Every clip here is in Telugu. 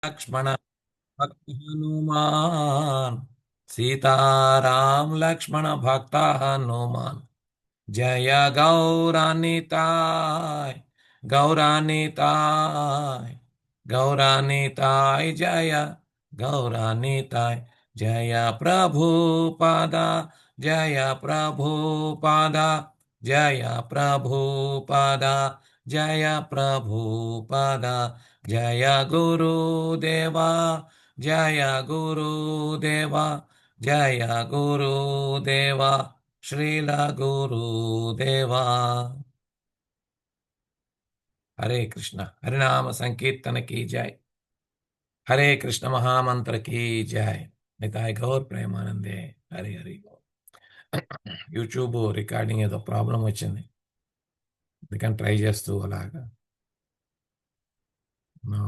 लक्ष्मण भक्त हनुमान सीताराम लक्ष्मण भक्त हनुमान जय गौरानिताय गौरानिताय गौरानिताय जय गौरानिताय जय प्रभुपादा जय प्रभुपादा जय प्रभुपादा जय प्रभुपादा जय गुरुदेवा जय गुरुदेवा जय गुरुदेवा श्रील गुरुदेवा। हरे कृष्ण हरिनाम संकीर्तन की जय। हरे कृष्ण महामंत्र की जय। निताय गौर प्रेमानंदे। हरे हरि యూట్యూబ్ రికార్డింగ్ ఏదో ప్రాబ్లం వచ్చింది, అందుకని ట్రై చేస్తూ అలాగా. No.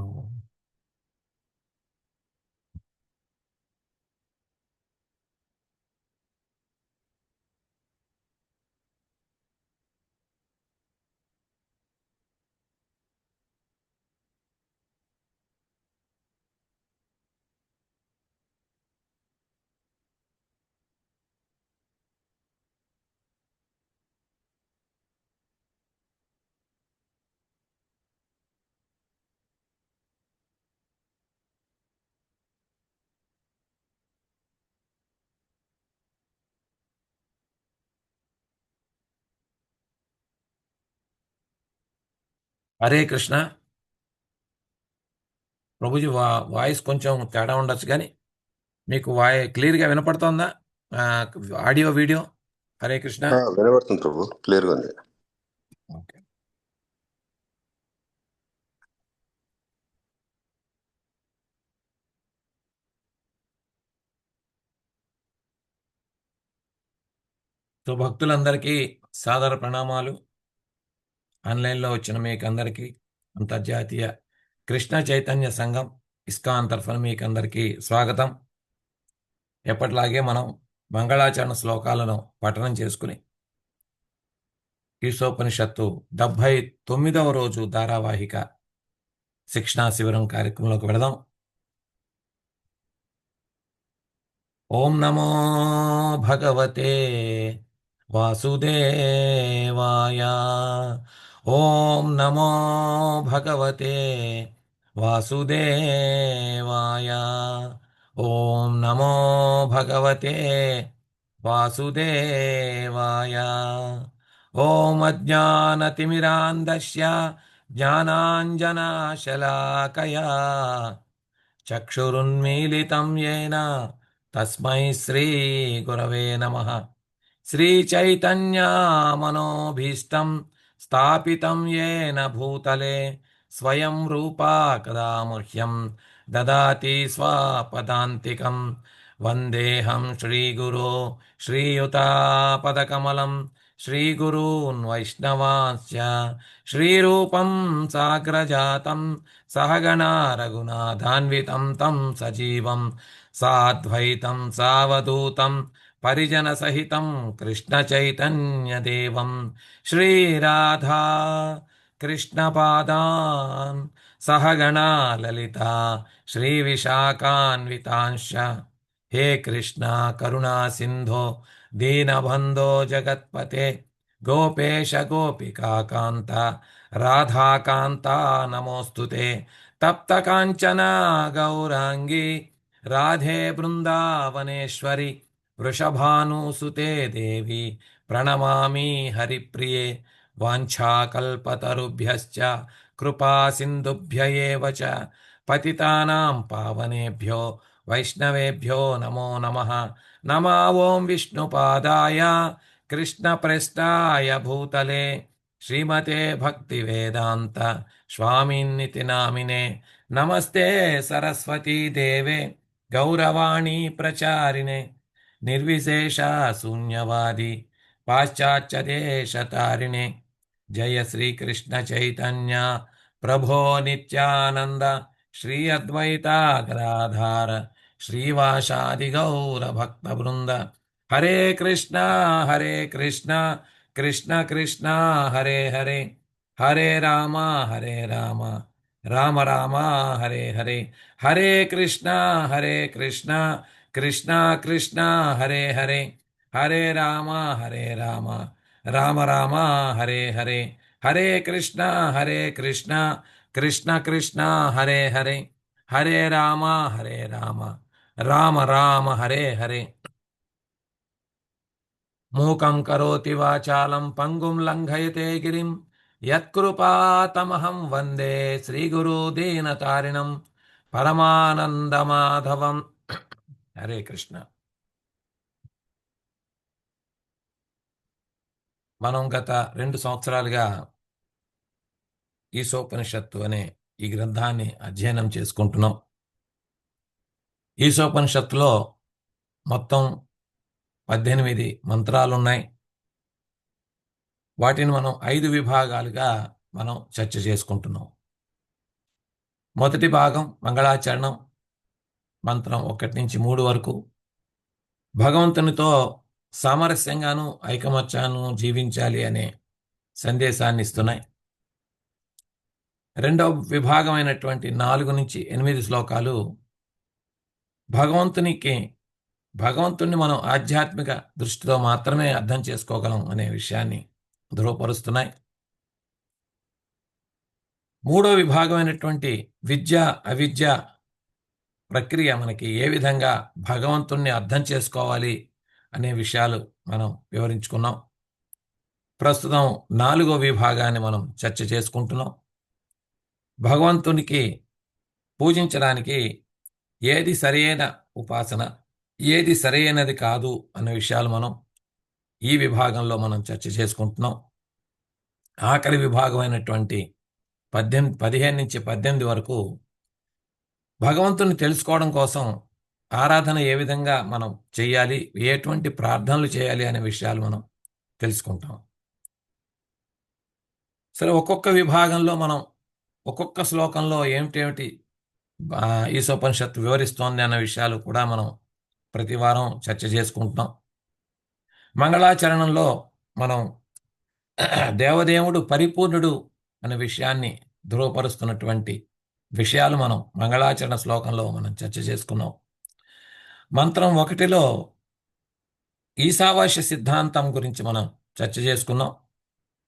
హరే కృష్ణ ప్రభుజీ, వాయిస్ కొంచెం తేడా ఉండొచ్చు కానీ మీకు క్లియర్గా వినపడుతోందా? ఆ, ఆడియో వీడియో. హరే కృష్ణ. వినబడుతుంది ప్రభు, క్లియర్గా ఉంది. ఓకే. సో భక్తులందరికీ సాదర ప్రణామాలు. ఆన్లైన్లో వచ్చిన మీకు అందరికీ అంతర్జాతీయ కృష్ణ చైతన్య సంఘం ఇస్కాన్ తరఫున మీకు అందరికీ స్వాగతం. ఎప్పటిలాగే మనం మంగళాచరణ శ్లోకాలను పఠనం చేసుకుని ఈశోపనిషత్తు 79వ రోజు ధారావాహిక శిక్షణా శిబిరం కార్యక్రమంలోకి వెళదాం. ఓం నమో భగవతే వాసుదేవాయ. ఓం నమో భగవతే వాసుదేవాయ. ఓం నమో భగవతే వాసుదేవాయ. ఓం అజ్ఞానతిమిరాంధస్య జ్ఞానాంజనశలాకయా చక్షురున్మీలితం येन తస్మై శ్రీ గురవే నమః. శ్రీచైతన్యమనోభీష్టం స్థాపితం येन భూతలే స్వయం రూపా కదా మహ్యం దదాతి స్వపదాంతికం. వందేహం శ్రీగురో శ్రీయుతాపదకమలం శ్రీగురూన్ వైష్ణవాంశ్చ శ్రీరూపం సాగ్రజాతం సహగణా రఘునాథాన్వితం తం సజీవం సాద్వైతం సావధూతం పరిజనసహితం కృష్ణచైతన్యదేవం శ్రీరాధా కృష్ణపాదాన్ సహగణా లలితా శ్రీవిశాఖాన్వితాంశ. హే కృష్ణ కరుణా సింధో దీనబంధో జగత్పతే గోపేశ గోపికాకాంత రాధాకాంత నమోస్తుతే. తప్త కాంచన గౌరాంగి రాధే బృందావనేశ్వరి వృషభానుసుతే దేవి ప్రణమామి హరిప్రియే. వాంఛాకల్పతరుభ్యశ్చ కృపా సింధుభ్య ఏవ చ పతితానాం పావనేభ్యో వైష్ణవేభ్యో నమో నమః. నమో ఓం విష్ణుపాదాయ కృష్ణప్రేష్టాయ భూతలే శ్రీమతే భక్తివేదాంత స్వామిన్నితి నామినే. నమస్తే సరస్వతీ దేవే గౌరవాణి ప్రచారిణే నిర్విశేష శూన్యవాది పాశ్చాత్య దేశతారిణే. జయ శ్రీకృష్ణ చైతన్య ప్రభో నిత్యానంద శ్రీ అద్వైత గదాధార శ్రీవాసాది గౌర భక్త బృంద. హరే కృష్ణ కృష్ణ కృష్ణ హరే హరే హరే రామ రామ రామ హరే హరే, హరే కృష్ణ కృష్ణ కృష్ణ హరే హరే, హరే రామ రామ రామ హరే హరే, హరే కృష్ణ కృష్ణ కృష్ణ హరే హరే, హరే రామ రామ రామ హరే హరే. మూకం కరోతి వాచాలం పంగుం లంఘయతే గిరిం యత్కృపాతమహం వందే శ్రీగురు దీనతారిణం పరమానందమాధవం. హరే కృష్ణ. మనం గత 2 సంవత్సరాలుగా ఈశోపనిషత్తు అనే ఈ గ్రంథాన్ని అధ్యయనం చేసుకుంటున్నాం. ఈశోపనిషత్తులో మొత్తం 18 మంత్రాలున్నాయి. వాటిని మనం 5 విభాగాలుగా మనం చర్చ చేసుకుంటున్నాం. మొదటి భాగం మంగళాచరణం, మంత్రం 1 నుంచి 3 వరకు భగవంతునితో సామరస్యంగాను ఐకమత్యాను జీవించాలి అనే సందేశాన్ని ఇస్తున్నాయి. రెండవ విభాగమైనటువంటి 4 నుంచి 8 శ్లోకాలు భగవంతుణ్ణి మనం ఆధ్యాత్మిక దృష్టితో మాత్రమే అర్థం చేసుకోగలం అనే విషయాన్ని ధృవపరుస్తున్నాయి. మూడో విభాగమైనటువంటి విద్య అవిద్య ప్రక్రియ మనకి ఏ విధంగా భగవంతుణ్ణి అర్థం చేసుకోవాలి అనే విషయాలు మనం వివరించుకున్నాం. ప్రస్తుతం 4వ విభాగాన్ని మనం చర్చ చేసుకుంటున్నాం. భగవంతునికి పూజించడానికి ఏది సరైన ఉపాసన, ఏది సరైనది కాదు అన్న విషయాలు మనం ఈ విభాగంలో మనం చర్చ చేసుకుంటున్నాం. ఆఖరి విభాగమైనటువంటి 15 నుంచి 18 వరకు భగవంతుని తెలుసుకోవడం కోసం ఆరాధన ఏ విధంగా మనం చేయాలి, ఎటువంటి ప్రార్థనలు చేయాలి అనే విషయాలు మనం తెలుసుకుంటాం. సరే, ఒక్కొక్క విభాగంలో మనం ఒక్కొక్క శ్లోకంలో ఏమిటేమిటి ఈశోపనిషత్తు వివరిస్తోంది అన్న విషయాలు కూడా మనం ప్రతి వారం చర్చ చేసుకుంటున్నాం. మంగళాచరణంలో మనం దేవదేవుడు పరిపూర్ణుడు అనే విషయాన్ని ధృవపరుస్తున్నటువంటి విషయాలు మనం మంగళాచరణ శ్లోకంలో మనం చర్చ చేసుకున్నాం. మంత్రం 1లో ఈశావాస్య సిద్ధాంతం గురించి మనం చర్చ చేసుకున్నాం.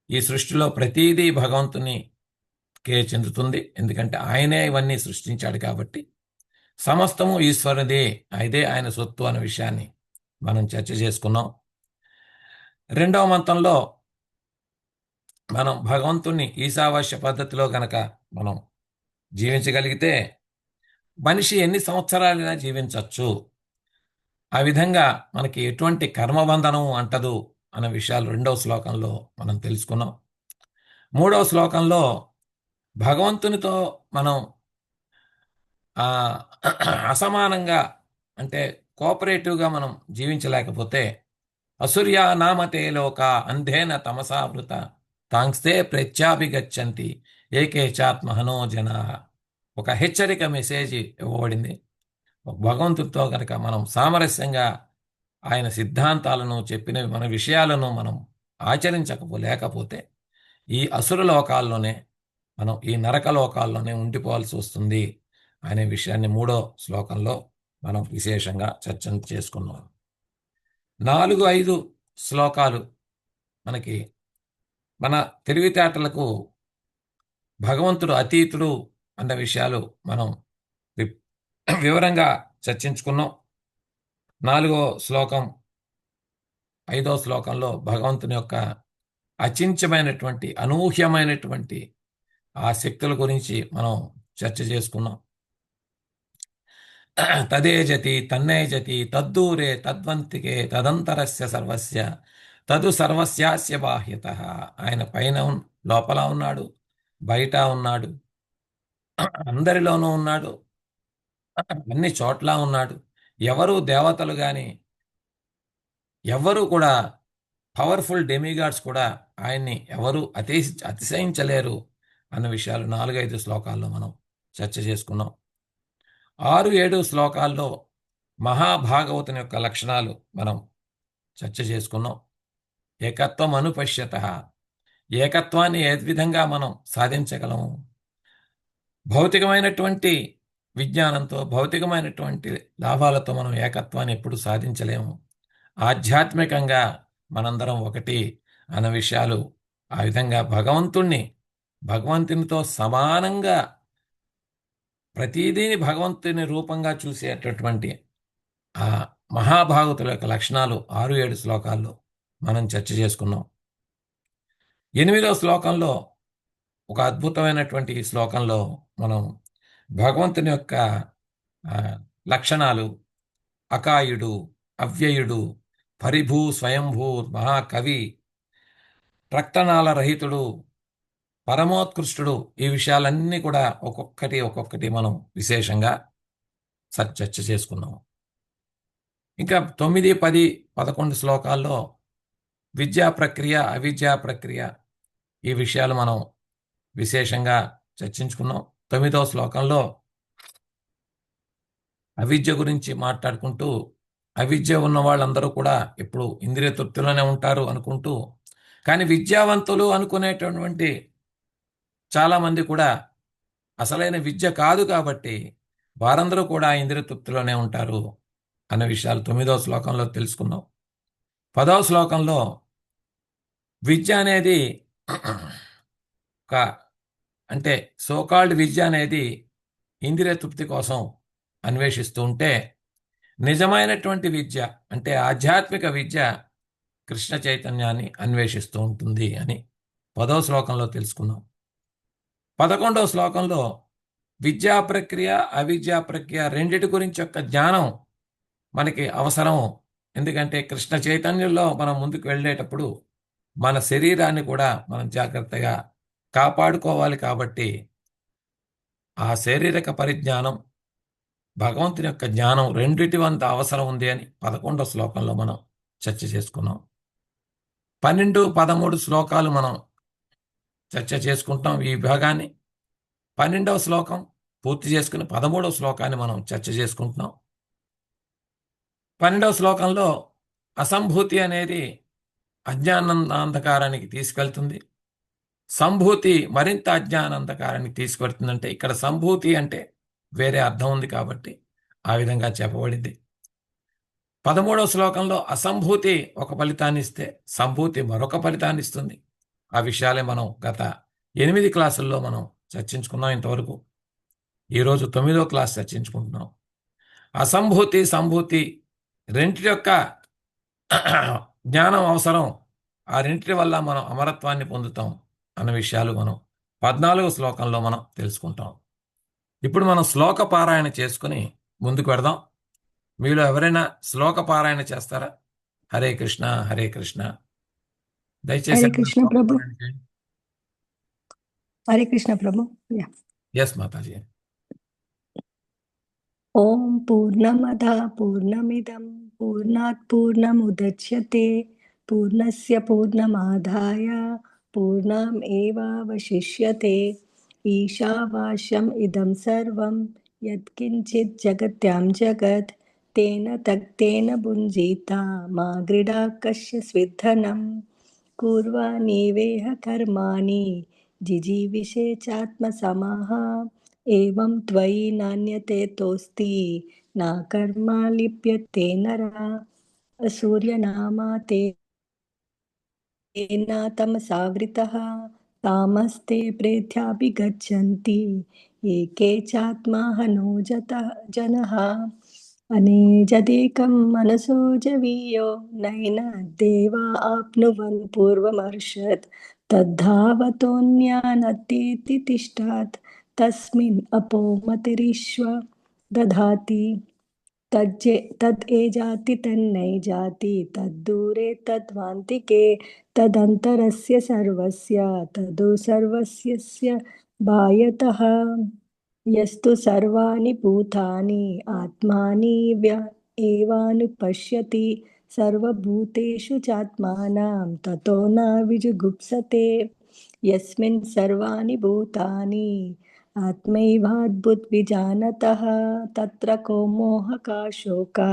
ఈ సృష్టిలో ప్రతీదీ భగవంతునికే చెందుతుంది, ఎందుకంటే ఆయనే ఇవన్నీ సృష్టించాడు కాబట్టి సమస్తము ఈశ్వరుదే, ఇదే ఆయన సొత్తు అనే విషయాన్ని మనం చర్చ చేసుకున్నాం. రెండవ మంత్రంలో మనం భగవంతుణ్ణి ఈశావాస్య పద్ధతిలో గనక మనం జీవించగలిగితే మనిషి ఎన్ని సంవత్సరాలైనా జీవించవచ్చు, ఆ విధంగా మనకి ఎటువంటి కర్మబంధనం అంటదు అనే విషయాలు 2వ శ్లోకంలో మనం తెలుసుకున్నాం. 3వ శ్లోకంలో భగవంతునితో మనం అసమానంగా అంటే కోఆపరేటివ్గా మనం జీవించలేకపోతే అసూర్యా నామతే లోక అంధేన తమసావృత తాంస్తే ప్రత్యాభిగచ్చంతి ఏకే చాత్మహనో జనా. ఒక హెచ్చరిక మెసేజ్ ఇవ్వబడింది. భగవంతుడితో కనుక మనం సామరస్యంగా ఆయన సిద్ధాంతాలను చెప్పినవి మన విషయాలను మనం ఆచరించకపోలేకపోతే ఈ అసుర లోకాల్లోనే మనం ఈ నరక లోకాల్లోనే ఉండిపోవాల్సి వస్తుంది అనే విషయాన్ని 3వ శ్లోకంలో మనం విశేషంగా చర్చ చేసుకున్నాం. 4-5 శ్లోకాలు మనకి మన తెలివితేటలకు భగవంతుడు అతీతుడు అన్న విషయాలు మనం వివరంగా చర్చించుకున్నాం. 4వ శ్లోకం 5వ శ్లోకంలో భగవంతుని యొక్క అచించమైనటువంటి అనూహ్యమైనటువంటి ఆ శక్తుల గురించి మనం చర్చ చేసుకున్నాం. తదేజతి తన్నేజతి తద్దూరే తద్వంతికే తదంతరస్య సర్వస్య తదు సర్వస్యాస్య బాహ్యత. ఆయన పైన లోపల ఉన్నాడు, బయట ఉన్నాడు, అందరిలోనూ ఉన్నాడు, అన్ని చోట్ల ఉన్నాడు. ఎవరు దేవతలు కానీ ఎవరు కూడా పవర్ఫుల్ డెమిగాడ్స్ కూడా ఆయన్ని ఎవరు అతిశయించలేరు అన్న విషయాలు 4-5 శ్లోకాల్లో మనం చర్చ చేసుకున్నాం. 6-7 శ్లోకాల్లో మహాభాగవతుని యొక్క లక్షణాలు మనం చర్చ చేసుకున్నాం. ఏకత్వం అనుపశ్యత, ఏకత్వాన్ని ఏ విధంగా మనం సాధించగలము, భౌతికమైనటువంటి విజ్ఞానంతో, భౌతికమైనటువంటి లాభాలతో మనం ఏకత్వాన్ని ఎప్పుడు సాధించలేము. ఆధ్యాత్మికంగా మనందరం ఒకటి అన్న విషయాలు ఆ విధంగా భగవంతునితో సమానంగా ప్రతిదీని భగవంతుని రూపంగా చూసేటటువంటి ఆ మహాభాగవతుల యొక్క లక్షణాలు 6-7 శ్లోకాల్లో మనం చర్చ చేసుకున్నాం. 8వ శ్లోకంలో ఒక అద్భుతమైనటువంటి ఈ శ్లోకంలో మనం భగవంతుని యొక్క లక్షణాలు, అకాయుడు, అవ్యయుడు, పరిభూ స్వయంభూ, మహాకవి, రక్తనాళ రహితుడు, పరమోత్కృష్టుడు, ఈ విషయాలన్నీ కూడా ఒక్కొక్కటి మనం విశేషంగా చర్చ చేసుకున్నాం. ఇంకా 9, 10, 11 శ్లోకాల్లో విద్యా ప్రక్రియ, అవిద్యా ప్రక్రియ, ఈ విషయాలు మనం విశేషంగా చర్చించుకున్నాం. 9వ శ్లోకంలో అవిద్య గురించి మాట్లాడుకుంటూ, అవిద్య ఉన్న వాళ్ళందరూ కూడా ఎప్పుడు ఇంద్రియ తృప్తిలోనే ఉంటారు అనుకుంటూ, కానీ విద్యావంతులు అనుకునేటటువంటి చాలామంది కూడా అసలైన విద్య కాదు కాబట్టి వారందరూ కూడా ఇంద్రియ తృప్తిలోనే ఉంటారు అనే విషయాలు 9వ శ్లోకంలో తెలుసుకున్నాం. 10వ శ్లోకంలో విద్య అనేది అంటే సోకాల్డ్ విద్య అనేది ఇంద్రియ తృప్తి కోసం అన్వేషిస్తూ ఉంటే, నిజమైనటువంటి విద్య అంటే ఆధ్యాత్మిక విద్య కృష్ణ చైతన్యాన్ని అన్వేషిస్తూ ఉంటుంది అని 10వ శ్లోకంలో తెలుసుకున్నాం. 11వ శ్లోకంలో విద్యా ప్రక్రియ, అవిద్యా ప్రక్రియ రెండిటి గురించి యొక్క జ్ఞానం మనకి అవసరం. ఎందుకంటే కృష్ణ చైతన్యంలో మనం ముందుకు వెళ్ళేటప్పుడు మన శరీరాన్ని కూడా మనం జాగ్రత్తగా కాపాడుకోవాలి. కాబట్టి ఆ శారీరక పరిజ్ఞానం, భగవంతుని యొక్క జ్ఞానం రెండిటి వంత అవసరం ఉంది అని 11వ శ్లోకంలో మనం చర్చ చేసుకున్నాం. 12, 13 శ్లోకాలు మనం చర్చ చేసుకుంటాం ఈ విభాగాన్ని. 12వ శ్లోకం పూర్తి చేసుకుని 13వ శ్లోకాన్ని మనం చర్చ చేసుకుంటున్నాం. 12వ శ్లోకంలో అసంభూతి అనేది అజ్ఞానాంధకారానికి తీసుకెళ్తుంది, సంభూతి మరింత అజ్ఞానాంధకారానికి తీసుకెళ్తుందంటే ఇక్కడ సంభూతి అంటే వేరే అర్థం ఉంది కాబట్టి ఆ విధంగా చెప్పబడింది. 13వ శ్లోకంలో అసంభూతి ఒక ఫలితాన్ని ఇస్తే సంభూతి మరొక ఫలితాన్ని ఇస్తుంది. ఆ విషయాలే మనం గత 8 క్లాసుల్లో మనం చర్చించుకున్నాం. ఇంతవరకు ఈరోజు 9వ క్లాస్ చర్చించుకుంటున్నాం. అసంభూతి, సంభూతి రెంటి యొక్క జ్ఞానం అవసరం. ఆ రెంటి వల్ల మనం అమరత్వాన్ని పొందుతాం అన్న విషయాలు మనం 14వ శ్లోకంలో మనం తెలుసుకుంటాం. ఇప్పుడు మనం శ్లోక పారాయణ చేసుకుని ముందుకు వెడదాం. మీలో ఎవరైనా శ్లోక పారాయణ చేస్తారా? హరే కృష్ణ, హరే కృష్ణ. దయచేసి హరే కృష్ణ ప్రభు. హరే కృష్ణ ప్రభు. ఎస్ మాతాజీ. ఓం పూర్ణమద పూర్ణమిదం పూర్ణాత్ పూర్ణముదచ్యతే పూర్ణస్య పూర్ణమాదాయ పూర్ణమేవావశిష్యతే. ఈశావాస్యం ఇదం సర్వం యత్కించిత్ జగత్యాం జగత్ తేన భుంజీత మా గ్రీడా కస్య స్విద్ధనం. కుర్వాణీవేహ కర్మాణి జిజీవిషే చాత్మసమః ఏవం త్వయి నాన్యతే తోస్తి నా కర్మ లిప్యతే నరా. సూర్యనామా తేన తమసావృతః తామస్తే ప్రేత్యాభిగచ్చन्ति ఏకే చాత్మాహనో జనః. అనేజదేకం మనసో జవీయో నైన దేవా ఆప్నువన్ పూర్వమర్షత్ తద్ధావతోన్యానతేతి తిష్టాత్ తస్మిన్ అపో మతిరిశ్వ దధాతి. తద్ఏజాతి తన్నైజాతి తద్దూరే తద్వాంతికే తదంతరస్య సర్వస్య తదో సర్వస్య బాయతః. యస్తు సర్వాణి భూతాని ఆత్మాని ఏవానుపశ్యతి సర్వభూతేషు చాత్మానం తతో న విజుగుప్సతే. యస్మిన్ సర్వాణి భూతాని ఆత్మైవాద్భుద్విజానతః తత్ర కో మోహకా శోకా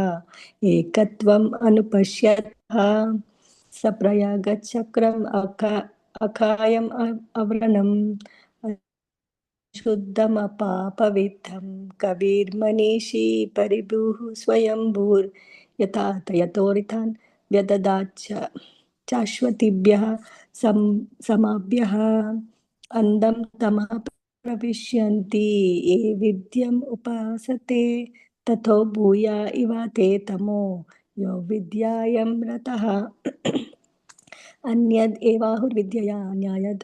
ఏకత్వం అనుపశ్యతః. సప్రయాగచక్రం అఖాయం అవ్రణం शुद्धमपापविद्धं कविर्मनीषी परिभुः स्वयंभूर्यथातयतोरितान् व्यददाच्च चाश्वतीभ्यः समाभ्यः अन्धं तमः प्रविश्यन्ति ये विद्यम् उपासते ततो भूया इव ते तमो यो विद्यायां रतः अन्यद् एवाहुर्विद्यया न्यायद्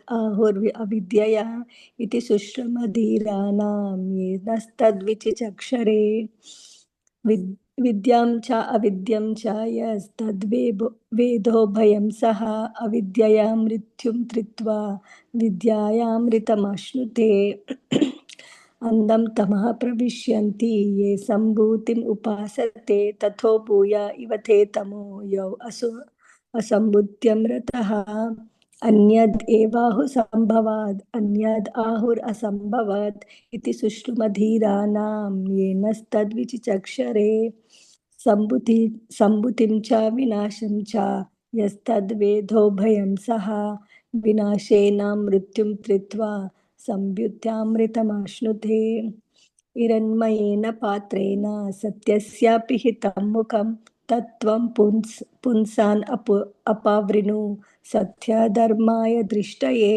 अविद्यया इति सुश्रुमधीराणां येनस्तद्विचिचक्षरे विद्यां च अविद्यं च वेदो भयं सः अविद्यया मृत्युं धृत्वा विद्यायामृतमश्नुते अन्धं तमः प्रविश्यन्ति ये सम्भूतिम् उपासते तथो भूया इव ते तमो यौ असम्बुद्ध्यमृतः अन्यद् एवाहुसम्भवात् अन्यद् आहुरसम्भवात् इति सुश्रुमधीराणां येनस्तद्विचिचक्षरे सम्भूतिं च विनाशं च यस्तद्वेदो भयं सः विनाशेन मृत्युं धृत्वा संयुत्यामृतमाश्नुते हिरण्मयेन पात्रेण सत्यस्यापि हितं मुखं तत्त्वं पुंसान् अपावृणु सत्यधर्माय दृष्टये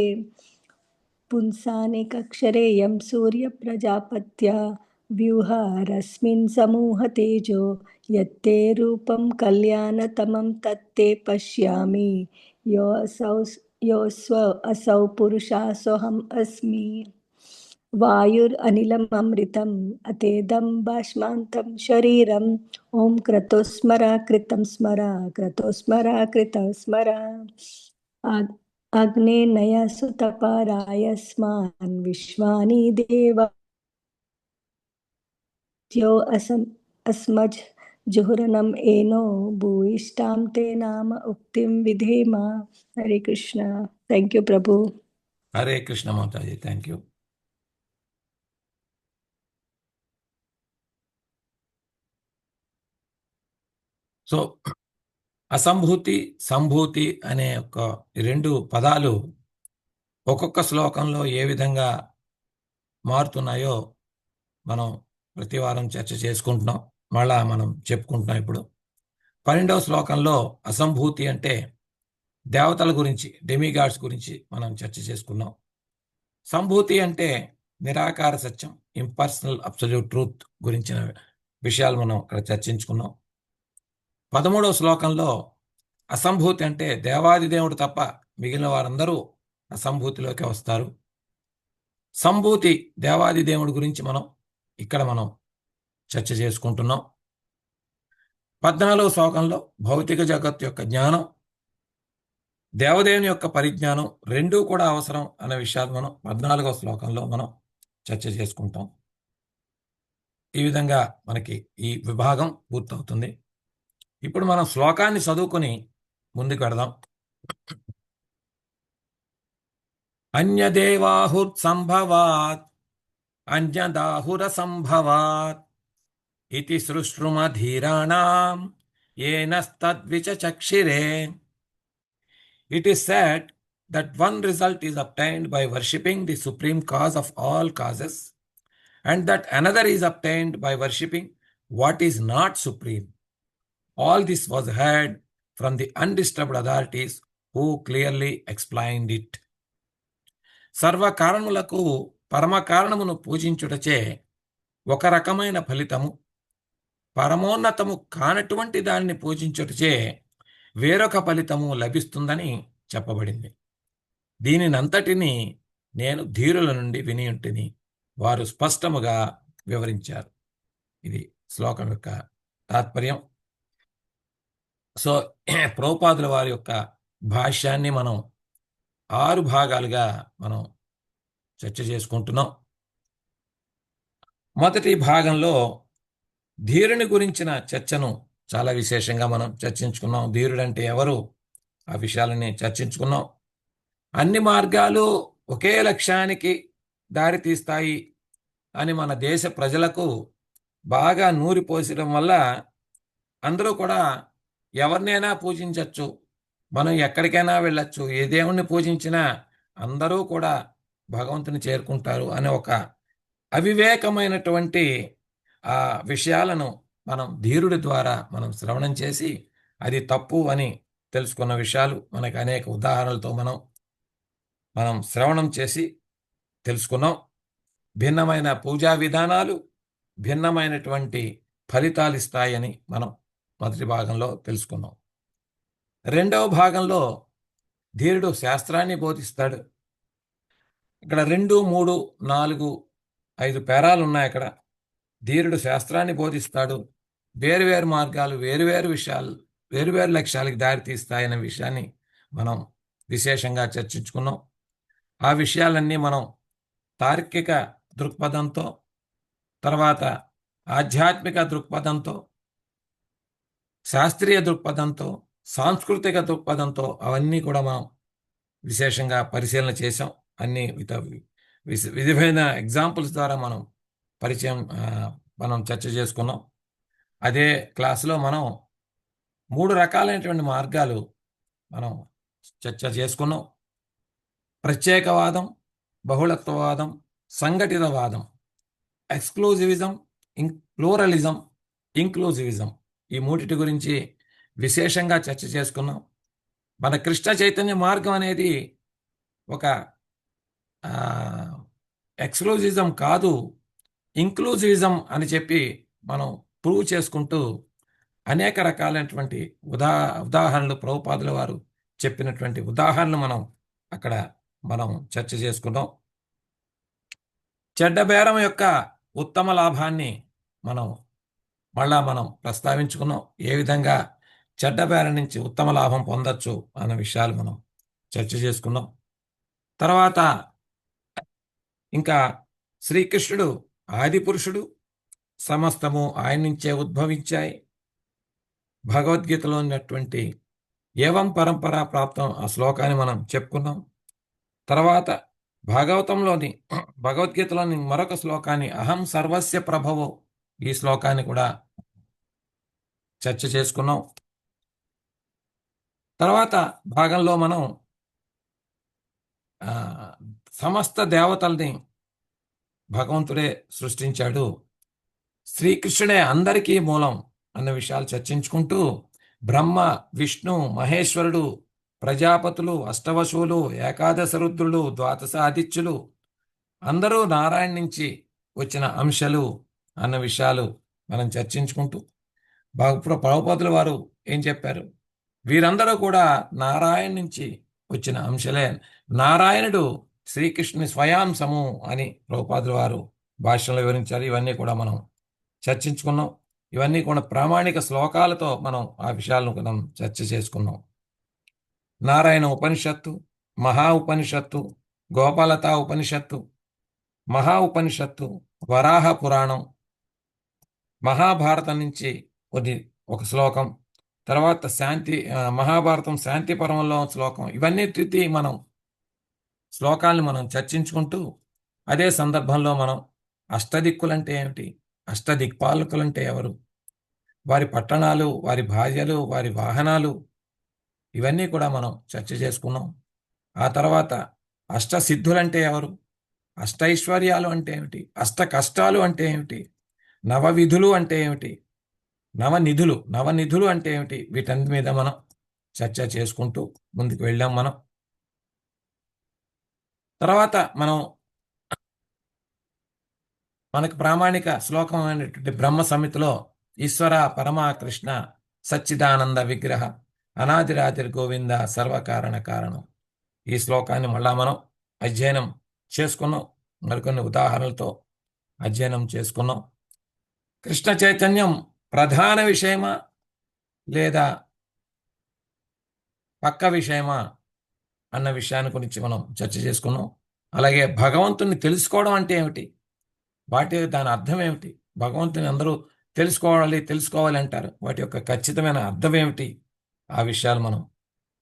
पुंसानेकक्षरे यं सूर्यप्रजापत्या व्यूहारस्मिन् समूहतेजो यत्ते रूपं कल्याणतमं तत्ते पश्यामि योऽस्व असौ पुरुषः सोऽहम् अस्मि वायुरनिलममृतम् अतेदं बाष्मान्तं शरीरम् ॐ क्रतो स्मर कृतं स्मर क्रतो स्मर कृतं स्मर अग्नेनय सुतपरायस्मान् विश्वानि देव यो अस्मज् जुहुरनम् एनो भूयिष्ठां ते नाम उक्तिं विधेम हरे कृष्ण थैंक यू प्रभु हरे कृष्ण माताजी थैंक यू సో అసంభూతి సంభూతి అనే ఒక రెండు పదాలు ఒక్కొక్క శ్లోకంలో ఏ విధంగా మారుతున్నాయో మనం ప్రతి వారం చర్చ చేసుకుంటున్నాం మళ్ళా మనం చెప్పుకుంటున్నాం ఇప్పుడు 12వ శ్లోకంలో అసంభూతి అంటే దేవతల గురించి డెమిగాడ్స్ గురించి మనం చర్చ చేసుకున్నాం సంభూతి అంటే నిరాకార సత్యం ఇంపర్సనల్ అబ్సల్యూట్ ట్రూత్ గురించిన విషయాలు మనం ఇక్కడ చర్చించుకున్నాం 13వ శ్లోకంలో అసంభూతి అంటే దేవాది దేవుడు తప్ప మిగిలిన వారందరూ అసంభూతిలోకి వస్తారు సంభూతి దేవాది దేవుడి గురించి మనం ఇక్కడ మనం చర్చ చేసుకుంటున్నాం 14వ శ్లోకంలో భౌతిక జగత్తు యొక్క జ్ఞానం దేవదేవుని యొక్క పరిజ్ఞానం రెండూ కూడా అవసరం అనే విషయాలు మనం 14వ శ్లోకంలో మనం చర్చ చేసుకుంటాం ఈ విధంగా మనకి ఈ విభాగం పూర్తవుతుంది ఇప్పుడు మనం శ్లోకాన్ని చదువుకొని ముందుకు వెడదాం అన్యదేవాహుర్సంభవాత్ అన్యదాహురసంభవాత్ ఇతి సృష్టుమధీరాణాం येनस्तद्विचक्षिरे It is said that one result is obtained by worshipping the supreme cause of all causes, and that another is obtained by worshipping what is not supreme. All this was heard from the undisturbed authorities who clearly explained it. సర్వ కారణములకు పరమ కారణమును పూజించుటచే ఒక రకమైన ఫలితము, పరమోన్నతము కానటువంటి దానిని పూజించుటచే వేరొక ఫలితము లభిస్తుందని చెప్పబడింది. దీనినంతటినీ నేను ధీరుల నుండి విని ఉంటిని, వారు స్పష్టముగా వివరించారు. ఇది శ్లోకం యొక్క తాత్పర్యం. సో ప్రభుపాదుల వారి యొక్క భాష్యాన్ని మనం 6 భాగాలుగా మనం చర్చ చేసుకుంటున్నాం. మొదటి భాగంలో ధీరుని గురించిన చర్చను చాలా విశేషంగా మనం చర్చించుకున్నాం. ధీరుడంటే ఎవరు, ఆ విషయాలని చర్చించుకున్నాం. అన్ని మార్గాలు ఒకే లక్ష్యానికి దారి తీస్తాయి అని మన దేశ ప్రజలకు బాగా నూరిపోసడం వల్ల అందరూ కూడా ఎవరినైనా పూజించవచ్చు, మనం ఎక్కడికైనా వెళ్ళచ్చు, ఏ దేవుణ్ణి పూజించినా అందరూ కూడా భగవంతుని చేరుకుంటారు అనే ఒక అవివేకమైనటువంటి ఆ విషయాలను మనం ధీరుడి ద్వారా మనం శ్రవణం చేసి అది తప్పు అని తెలుసుకున్న విషయాలు మనకు అనేక ఉదాహరణలతో మనం శ్రవణం చేసి తెలుసుకున్నాం. భిన్నమైన పూజా విధానాలు భిన్నమైనటువంటి ఫలితాలు ఇస్తాయని మనం మొదటి భాగంలో తెలుసుకున్నాం. రెండవ భాగంలో ధీరుడు శాస్త్రాన్ని బోధిస్తాడు. ఇక్కడ 2, 3, 4, 5 పేరాలు ఉన్నాయి. అక్కడ ధీరుడు శాస్త్రాన్ని బోధిస్తాడు. వేరువేరు మార్గాలు వేరువేరు విషయాలు వేరువేరు లక్ష్యాలకు దారితీస్తాయనే విషయాన్ని మనం విశేషంగా చర్చించుకున్నాం. ఆ విషయాలన్నీ మనం తార్కిక దృక్పథంతో, తర్వాత ఆధ్యాత్మిక దృక్పథంతో, శాస్త్రీయ దృక్పథంతో, సాంస్కృతిక దృక్పథంతో అవన్నీ కూడా మనం విశేషంగా పరిశీలన చేసాం. అన్ని వివిధమైన ఎగ్జాంపుల్స్ ద్వారా మనం చర్చ చేసుకున్నాం. అదే క్లాసులో మనం 3 రకాలైనటువంటి మార్గాలు మనం చర్చ చేసుకున్నాం. ప్రత్యేకవాదం, బహుళత్వవాదం, సంఘటితవాదం, ఎక్స్క్లూజివిజం, ప్లూరలిజం, ఇంక్లూజివిజం, ఈ మూడిటి గురించి విశేషంగా చర్చ చేసుకున్నాం. మన కృష్ణ చైతన్య మార్గం అనేది ఒక ఎక్స్క్లూజివిజం కాదు, ఇంక్లూజివిజం అని చెప్పి మనం ప్రూవ్ చేసుకుంటూ అనేక రకాలైనటువంటి ఉదాహరణలు ప్రభుపాదుల వారు చెప్పినటువంటి ఉదాహరణలు మనం చర్చ చేసుకున్నాం. చెడ్డ బేరం యొక్క ఉత్తమ లాభాన్ని మనం ప్రస్తావించుకున్నాం. ఏ విధంగా చెడ్డ బేరం నుంచి ఉత్తమ లాభం పొందొచ్చు అన్న విషయాలు మనం చర్చ చేసుకున్నాం. తర్వాత ఇంకా శ్రీకృష్ణుడు ఆది పురుషుడు, సమస్తము ఆయన నుంచే ఉద్భవించాయి. భగవద్గీతలో ఉన్నటువంటి ఏవం పరంపరా ప్రాప్తం ఆ శ్లోకాన్ని మనం చెప్పుకున్నాం. తర్వాత భగవద్గీతలోని మరొక శ్లోకాన్ని అహం సర్వస్య ప్రభవో, ఈ శ్లోకాన్ని కూడా చర్చ చేసుకున్నాం. తర్వాత భాగంలో మనం సమస్త దేవతల్ని భగవంతుడే సృష్టించాడు, శ్రీకృష్ణుడే అందరికీ మూలం అన్న విషయాలు చర్చించుకుంటూ బ్రహ్మ, విష్ణు, మహేశ్వరుడు, ప్రజాపతులు, అష్టవశువులు, ఏకాదశ రుద్రులు, ద్వాదశ ఆదిత్యులు అందరూ నారాయణ నుంచి వచ్చిన అంశాలు అన్న విషయాలు మనం చర్చించుకుంటూ ప్రభుపాదుల వారు ఏం చెప్పారు, వీరందరూ కూడా నారాయణ నుంచి వచ్చిన అంశలే, నారాయణుడు శ్రీకృష్ణుని స్వయాంశము అని ప్రభుపాదుల వారు భాషలో వివరించారు. ఇవన్నీ కూడా మనం చర్చించుకున్నాం. ఇవన్నీ కూడా ప్రామాణిక శ్లోకాలతో మనం ఆ విషయాలను మనం చర్చ చేసుకున్నాం. నారాయణ ఉపనిషత్తు, మహా ఉపనిషత్తు, గోపాలత ఉపనిషత్తు, మహా ఉపనిషత్తు, వరాహ పురాణం, మహాభారతం నుంచి ఒక శ్లోకం, తర్వాత మహాభారతం శాంతి పర్వంలో శ్లోకం, ఇవన్నీ మనం శ్లోకాలను మనం చర్చించుకుంటూ అదే సందర్భంలో మనం అష్టదిక్కులంటే ఏమిటి, అష్టదిక్పాలకులంటే ఎవరు, వారి పట్టణాలు, వారి భార్యలు, వారి వాహనాలు, ఇవన్నీ కూడా మనం చర్చ చేసుకున్నాం. ఆ తర్వాత అష్టసిద్ధులంటే ఎవరు, అష్టైశ్వర్యాలు అంటే ఏమిటి, అష్ట కష్టాలు అంటే ఏమిటి, నవవిధులు అంటే ఏమిటి, నవనిధులు అంటే ఏమిటి, వీటన్నిటి మీద మనం చర్చ చేసుకుంటూ ముందుకు వెళ్ళాం. తర్వాత మనకు ప్రామాణిక శ్లోకం అయినటువంటి బ్రహ్మ సమితిలో ఈశ్వర పరమా కృష్ణ సచ్చిదానంద విగ్రహ అనాదిరాతిర్ గోవింద సర్వకారణ కారణం, ఈ శ్లోకాన్ని మనం అధ్యయనం చేసుకున్నాం. మరికొన్ని ఉదాహరణలతో అధ్యయనం చేసుకున్నాం. కృష్ణ చైతన్యం ప్రధాన విషయమా లేదా పక్క విషయమా అన్న విషయాన్ని గురించి మనం చర్చ చేసుకున్నాం. అలాగే భగవంతుని తెలుసుకోవడం అంటే ఏమిటి, దాని అర్థం ఏమిటి, భగవంతుని అందరూ తెలుసుకోవాలి అంటారు, వాటి యొక్క ఖచ్చితమైన అర్థం ఏమిటి, ఆ విషయాలు మనం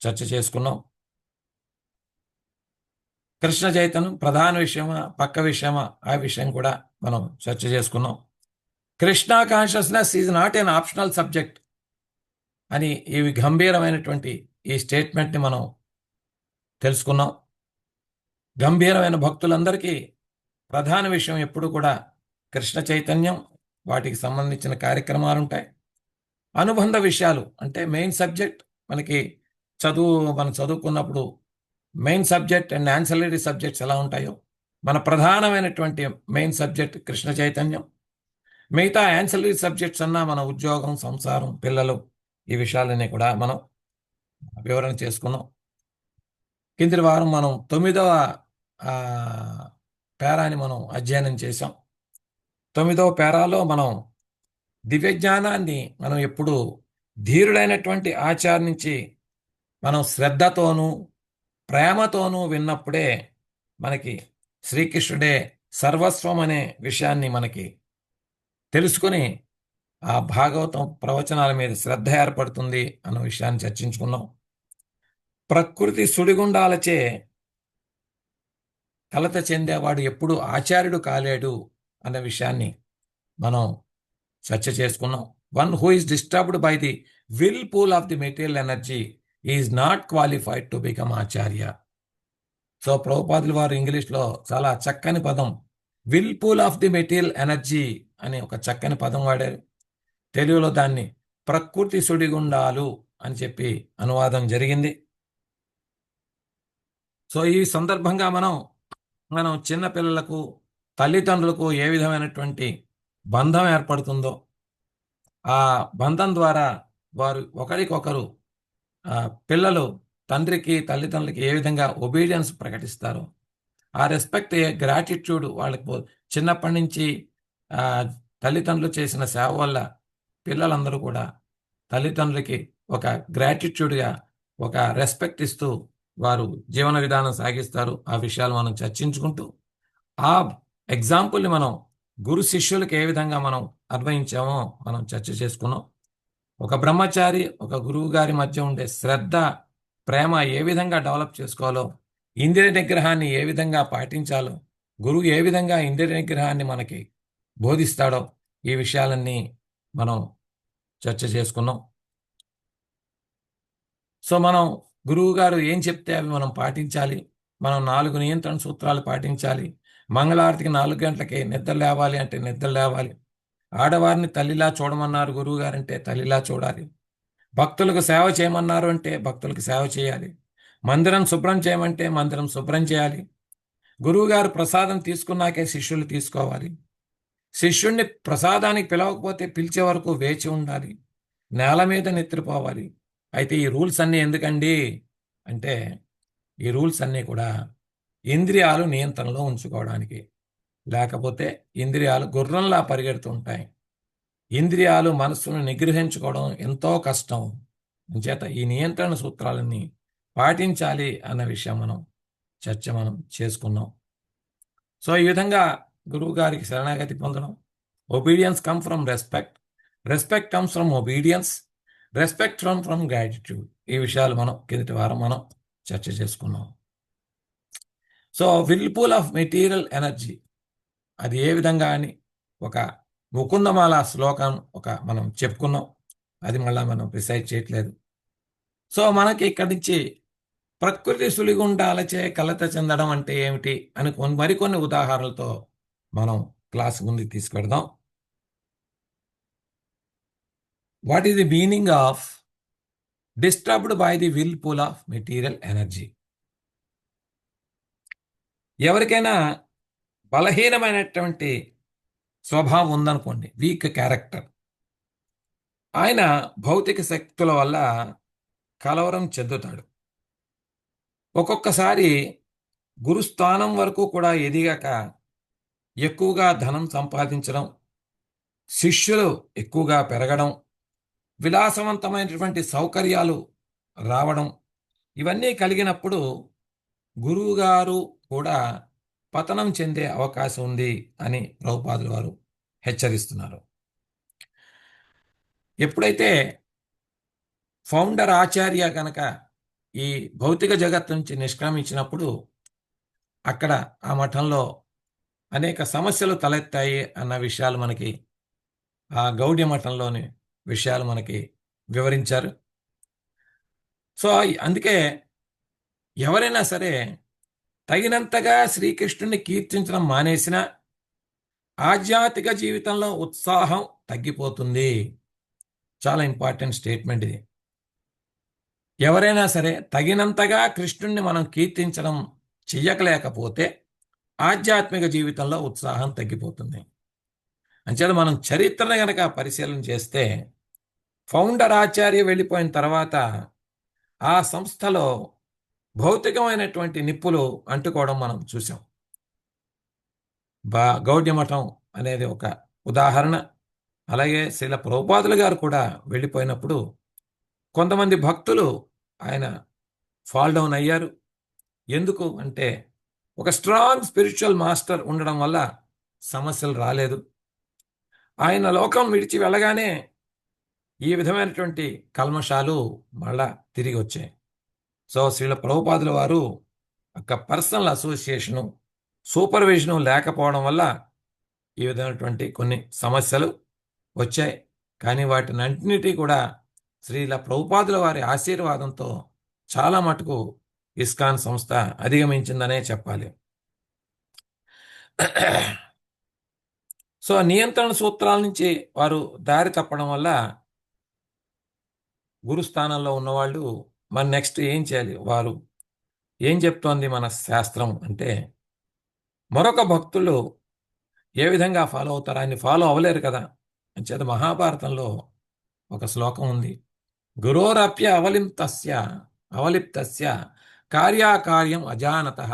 చర్చ చేసుకున్నాం. కృష్ణ చైతన్యం ప్రధాన విషయమా పక్క విషయమా, ఆ విషయం కూడా మనం చర్చ చేసుకున్నాం. Krishna consciousness is not an optional subject అని ఇవి గంభీరమైనటువంటి ఈ స్టేట్మెంట్ని మనం తెలుసుకున్నాం. గంభీరమైన భక్తులందరికీ ప్రధాన విషయం ఎప్పుడు కూడా కృష్ణ చైతన్యం, వాటికి సంబంధించిన కార్యక్రమాలు ఉంటాయి. అనుబంధ విషయాలు అంటే మెయిన్ సబ్జెక్ట్ మనకి మనం చదువుకున్నప్పుడు main subject and ancillary subjects ఎలా ఉంటాయో, మన ప్రధానమైనటువంటి మెయిన్ సబ్జెక్ట్ కృష్ణ చైతన్యం. మిగతా యాన్సిలరీ సబ్జెక్ట్స్ అన్నా మన ఉద్యోగం, సంసారం, పిల్లలు, ఈ విషయాలన్నీ కూడా మనం వివరణ చేసుకున్నాం. కింది వారం మనం 9వ పేరాని మనం అధ్యయనం చేసాం. 9వ పేరాలో మనం దివ్య జ్ఞానాన్ని మనం ఎప్పుడు ధీరుడైనటువంటి ఆచార్య నుంచి మనం శ్రద్ధతోనూ ప్రేమతోనూ విన్నప్పుడే మనకి శ్రీకృష్ణుడే సర్వస్వం అనే విషయాన్ని మనకి తెలుసుకుని ఆ భాగవతం ప్రవచనాల మీద శ్రద్ధ ఏర్పడుతుంది అన్న విషయాన్ని చర్చించుకున్నాం. ప్రకృతి సుడిగుండాలచే కలత చెందేవాడు ఎప్పుడు ఆచార్యుడు కాలేడు అన్న విషయాన్ని మనం చర్చ చేసుకున్నాం. One who is disturbed by the will pool of the material energy is not qualified to become Acharya. So ప్రభుపాదుల వారు ఇంగ్లీష్లో చాలా చక్కని పదం will pool of the material energy అని ఒక చక్కని పదం వాడారు. తెలుగులో దాన్ని ప్రకృతి సుడిగుండాలు అని చెప్పి అనువాదం జరిగింది. సో ఈ సందర్భంగా మనం చిన్నపిల్లలకు తల్లిదండ్రులకు ఏ విధమైనటువంటి బంధం ఏర్పడుతుందో, ఆ బంధం ద్వారా వారు ఒకరికొకరు పిల్లలు తండ్రికి తల్లిదండ్రులకి ఏ విధంగా ఒబీడియన్స్ ప్రకటిస్తారో, ఆ రెస్పెక్ట్, గ్రాటిట్యూడ్ వాళ్ళకి చిన్నప్పటి నుంచి తల్లిదండ్రులు చేసిన సేవ వల్ల పిల్లలందరూ కూడా తల్లిదండ్రులకి ఒక గ్రాటిట్యూడ్గా ఒక రెస్పెక్ట్ ఇస్తూ వారు జీవన విధానం సాగిస్తారు. ఆ విషయాలు మనం చర్చించుకుంటూ ఆ ఎగ్జాంపుల్ని మనం గురు శిష్యులకు ఏ విధంగా మనం అన్వయించామో మనం చర్చ చేసుకున్నాం. ఒక బ్రహ్మచారి ఒక గురువు గారి మధ్య ఉండే శ్రద్ధ, ప్రేమ ఏ విధంగా డెవలప్ చేసుకోవాలో, ఇంద్రియ నిగ్రహాన్ని ఏ విధంగా పాటించాలో, గురువు ఏ విధంగా ఇంద్రియ నిగ్రహాన్ని మనకి బోధిస్తాడో, ఈ విషయాలన్నీ మనం చర్చ చేసుకున్నాం. సో మనం గురువు గారు ఏం చెప్తే అవి మనం పాటించాలి. మనం 4 నియంత్రణ సూత్రాలు పాటించాలి. మంగళారతికి 4 గంటలకి నిద్ర లేవాలి అంటే నిద్ర లేవాలి. ఆడవారిని తల్లిలా చూడమన్నారు గురువు గారంటే తల్లిలా చూడాలి. భక్తులకు సేవ చేయమన్నారు అంటే భక్తులకు సేవ చేయాలి. మందిరం శుభ్రం చేయమంటే మందిరం శుభ్రం చేయాలి. గురువుగారు ప్రసాదం తీసుకున్నాకే శిష్యులు తీసుకోవాలి. శిష్యుణ్ణి ప్రసాదానికి పిలవకపోతే పిలిచే వరకు వేచి ఉండాలి. నేల మీద నిద్రపోవాలి. అయితే ఈ రూల్స్ అన్నీ ఎందుకండి అంటే, ఈ రూల్స్ అన్నీ కూడా ఇంద్రియాలు నియంత్రణలో ఉంచుకోవడానికి. లేకపోతే ఇంద్రియాలు గుర్రంలా పరిగెడుతూ ఉంటాయి. ఇంద్రియాలు మనస్సును నిగ్రహించుకోవడం ఎంతో కష్టం. అంచేత ఈ నియంత్రణ సూత్రాలన్నీ పాటించాలి అన్న విషయం మనం చేసుకున్నాం. సో ఈ విధంగా గురువు గారికి శరణాగతి పొందడం. Obedience come from respect, respect comes from obedience, respect from gratitude. ఈ విషయాలు మనం కిందటి వారం మనం చర్చ చేసుకున్నాం. So will pool of material energy అది ఏ విధంగా అని ఒక ముకుందమాల శ్లోకం మనం చెప్పుకున్నాం. అది మళ్ళా మనం రిసైట్ చేయట్లేదు. సో మనకి ఇక్కడి నుంచి ప్రకృతి సులిగుండాలచే కలత చెందడం అంటే ఏమిటి అని మరికొన్ని ఉదాహరణలతో మనం క్లాస్ ముందుకు తీసుకెడదాం. What is the meaning of disturbed by the will pool of material energy? ఎవరికైనా బలహీనమైనటువంటి స్వభావం ఉందనుకోండి, వీక్ క్యారెక్టర్, ఆయన భౌతిక శక్తుల వల్ల కలవరం చెందుతాడు. ఒక్కొక్కసారి గురుస్థానం వరకు కూడా ఎదిగాక ఎక్కువగా ధనం సంపాదించడం, శిష్యులు ఎక్కువగా పెరగడం, విలాసవంతమైనటువంటి సౌకర్యాలు రావడం, ఇవన్నీ కలిగినప్పుడు గురువుగారు కూడా పతనం చెందే అవకాశం ఉంది అని ప్రభుపాదుల వారు హెచ్చరిస్తున్నారు. ఎప్పుడైతే ఫౌండర్ ఆచార్య కనుక ఈ భౌతిక జగత్తు నుంచి నిష్క్రమించినప్పుడు అక్కడ ఆ మఠంలో అనేక సమస్యలు తలెత్తాయి అన్న విషయాలు మనకి ఆ గౌడ్య మఠంలోని విషయాలు మనకి వివరించారు. సో అందుకే ఎవరైనా సరే తగినంతగా శ్రీకృష్ణుని కీర్తించడం మానేసిన ఆధ్యాత్మిక జీవితంలో ఉత్సాహం తగ్గిపోతుంది. చాలా ఇంపార్టెంట్ స్టేట్మెంట్ ఇది. ఎవరైనా సరే తగినంతగా కృష్ణుణ్ణి మనం కీర్తించడం చెయ్యకలేకపోతే ఆధ్యాత్మిక జీవితంలో ఉత్సాహం తగ్గిపోతుంది. అంచేత మనం చరిత్రను గనక పరిశీలన చేస్తే ఫౌండర్ ఆచార్య వెళ్ళిపోయిన తర్వాత ఆ సంస్థలో భౌతికమైనటువంటి నిప్పులు అంటుకోవడం మనం చూసాం. గౌడ్యమఠం అనేది ఒక ఉదాహరణ. అలాగే శ్రీల ప్రభుపాదులు గారు కూడా వెళ్ళిపోయినప్పుడు కొంతమంది భక్తులు ఆయన ఫాల్ డౌన్ అయ్యారు. ఎందుకు అంటే ఒక స్ట్రాంగ్ స్పిరిచువల్ మాస్టర్ ఉండడం వల్ల సమస్యలు రాలేదు. ఆయన లోకం విడిచి వెళ్ళగానే ఈ విధమైనటువంటి కల్మషాలు మళ్ళా తిరిగి వచ్చాయి. సో శ్రీల ప్రభుపాదుల వారు ఒక పర్సనల్ అసోసియేషను, సూపర్విజను లేకపోవడం వల్ల ఈ విధమైనటువంటి కొన్ని సమస్యలు వచ్చాయి. కానీ వాటిని అన్నిటి కూడా శ్రీల ప్రభుపాదుల వారి ఆశీర్వాదంతో చాలా మటుకు ఇస్కాన్ సంస్థ అధిగమించిందనే చెప్పాలి. సో నియంత్రణ సూత్రాల నుంచి వారు దారి తప్పడం వల్ల గురుస్థానంలో ఉన్నవాళ్ళు మన నెక్స్ట్ ఏం చేయాలి, వారు ఏం చెప్తోంది మన శాస్త్రం అంటే, మరొక భక్తులు ఏ విధంగా ఫాలో అవుతారు, ఆయన్ని ఫాలో అవ్వలేరు కదా. అంచేత మహాభారతంలో ఒక శ్లోకం ఉంది, గురోరప్య అవలిప్తస్య కార్యాకార్యం అజానతః